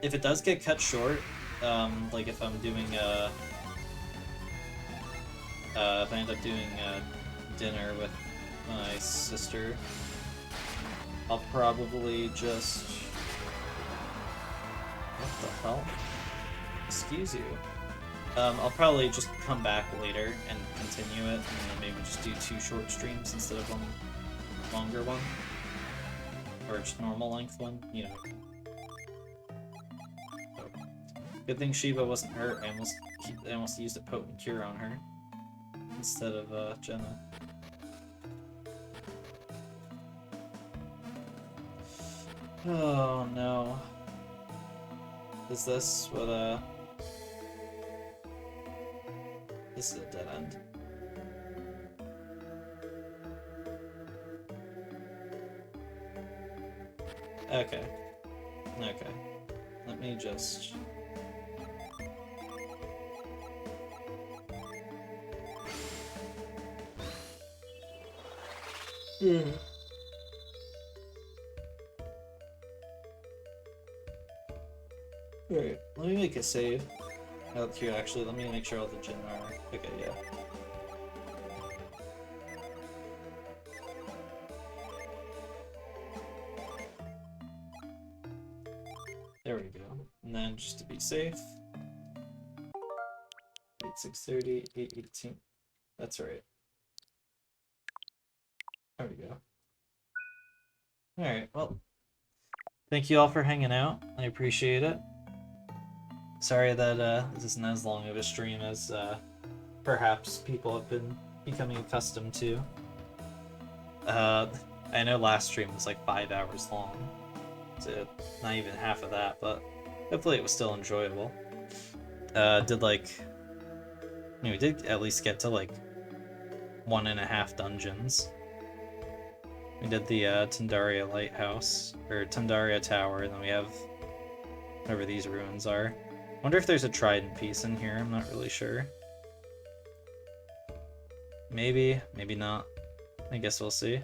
If it does get cut short, like if I'm doing, if I end up doing, dinner with my sister, I'll probably just... What the hell? Excuse you. I'll probably just come back later and continue it, and then maybe just do 2 short streams instead of one longer one. Or just normal length one, you know. So, good thing Shiva wasn't hurt. I almost used a potent cure on her instead of Jenna. Oh no. Is this what this is a dead end. Okay. Okay. Let me just... Alright, let me make a save. Oh, here, actually, let me make sure all the Jinn are... Okay, yeah. There we go. And then, just to be safe... 8630, 818. That's right. There we go. Alright, well... Thank you all for hanging out. I appreciate it. Sorry that this isn't as long of a stream as perhaps people have been becoming accustomed to. I know last stream was like 5 hours long, so not even half of that, but hopefully it was still enjoyable. We did at least get to like 1.5 dungeons. We did the Tandaria Lighthouse, or Tandaria Tower, and then we have whatever these ruins are. I wonder if there's a trident piece in here, I'm not really sure. Maybe, maybe not. I guess we'll see.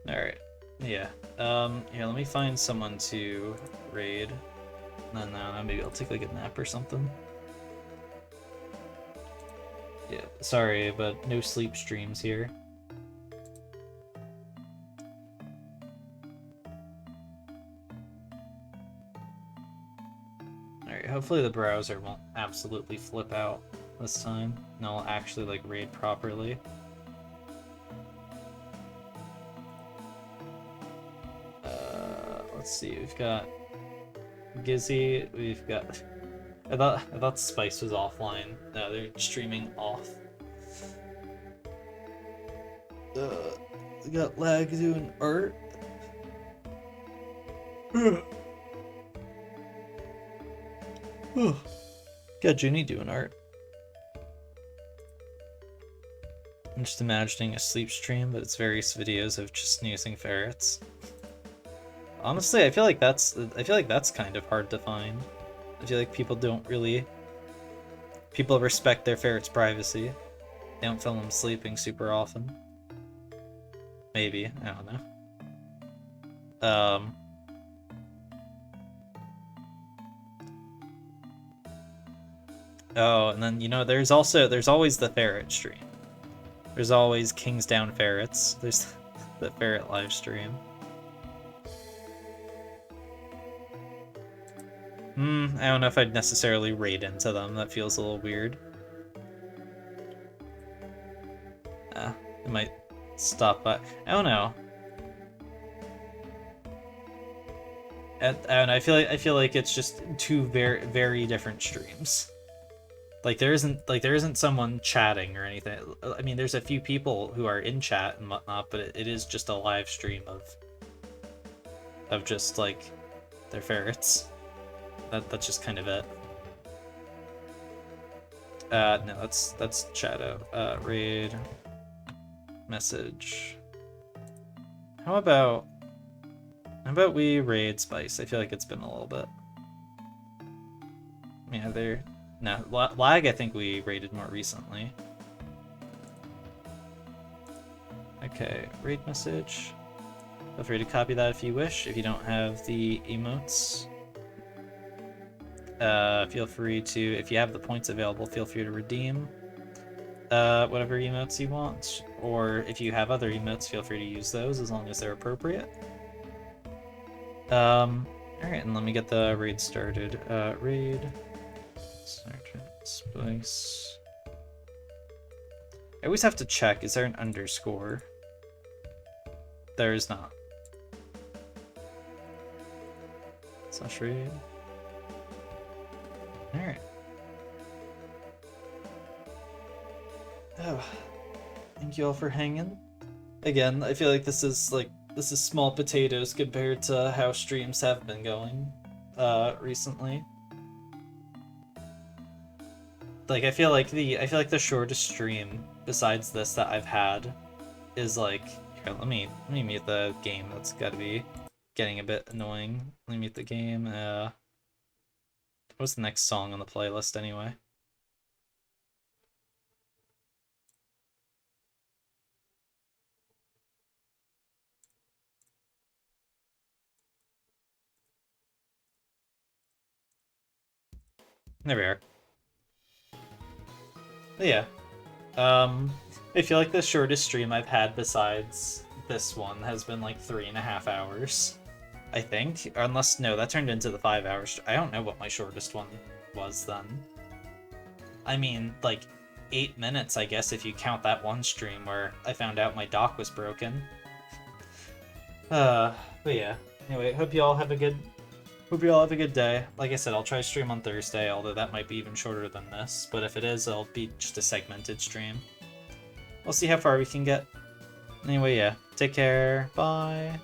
Alright, yeah. Here, let me find someone to raid. then maybe I'll take like a nap or something. Yeah, sorry, but no sleep streams here. Alright, hopefully the browser won't absolutely flip out this time, and I'll actually like raid properly. Let's see, we've got Gizzy, we've got... I thought Spice was offline. No, they're streaming off. We got Lag doing art. Got Junie doing art. I'm just imagining a sleep stream, but it's various videos of just snoozing ferrets. Honestly, I feel like that's kind of hard to find. I feel like people respect their ferret's privacy. They don't film them sleeping super often. Maybe, I don't know. Oh, and then there's always the ferret stream. There's always Kingsdown Ferrets. There's the ferret live stream. I don't know if I'd necessarily raid into them. That feels a little weird. It might stop by. I don't know. I don't know. I feel like it's just two very, very different streams. Like there isn't someone chatting or anything. I mean, there's a few people who are in chat and whatnot, but it is just a live stream of just like their ferrets. That's just kind of it. No, that's chat out. Raid message. How about we raid Spice? I feel like it's been a little bit. Yeah, no, Lag I think we raided more recently. Okay, raid message. Feel free to copy that if you wish. If you don't have the emotes, feel free to, if you have the points available, feel free to redeem whatever emotes you want. Or if you have other emotes, feel free to use those as long as they're appropriate. Alright, and let me get the raid started. Raid Sergeant Spice. I always have to check, is there an underscore? There is not. Slash raid. Alright. Oh, thank you all for hanging. Again, I feel like this is small potatoes compared to how streams have been going recently. Like I feel like the shortest stream besides this that I've had is like, here, let me mute the game. That's got to be getting a bit annoying. Let me mute the game. What's the next song on the playlist anyway? There we are. But yeah. I feel like the shortest stream I've had besides this one has been like 3.5 hours. I think. Unless, no, that turned into the 5 hours. I don't know what my shortest one was then. I mean, like 8 minutes, I guess, if you count that one stream where I found out my dock was broken. But yeah. Anyway, hope you all have a good day. Like I said, I'll try to stream on Thursday, although that might be even shorter than this. But if it is, it'll be just a segmented stream. We'll see how far we can get. Anyway, yeah. Take care. Bye.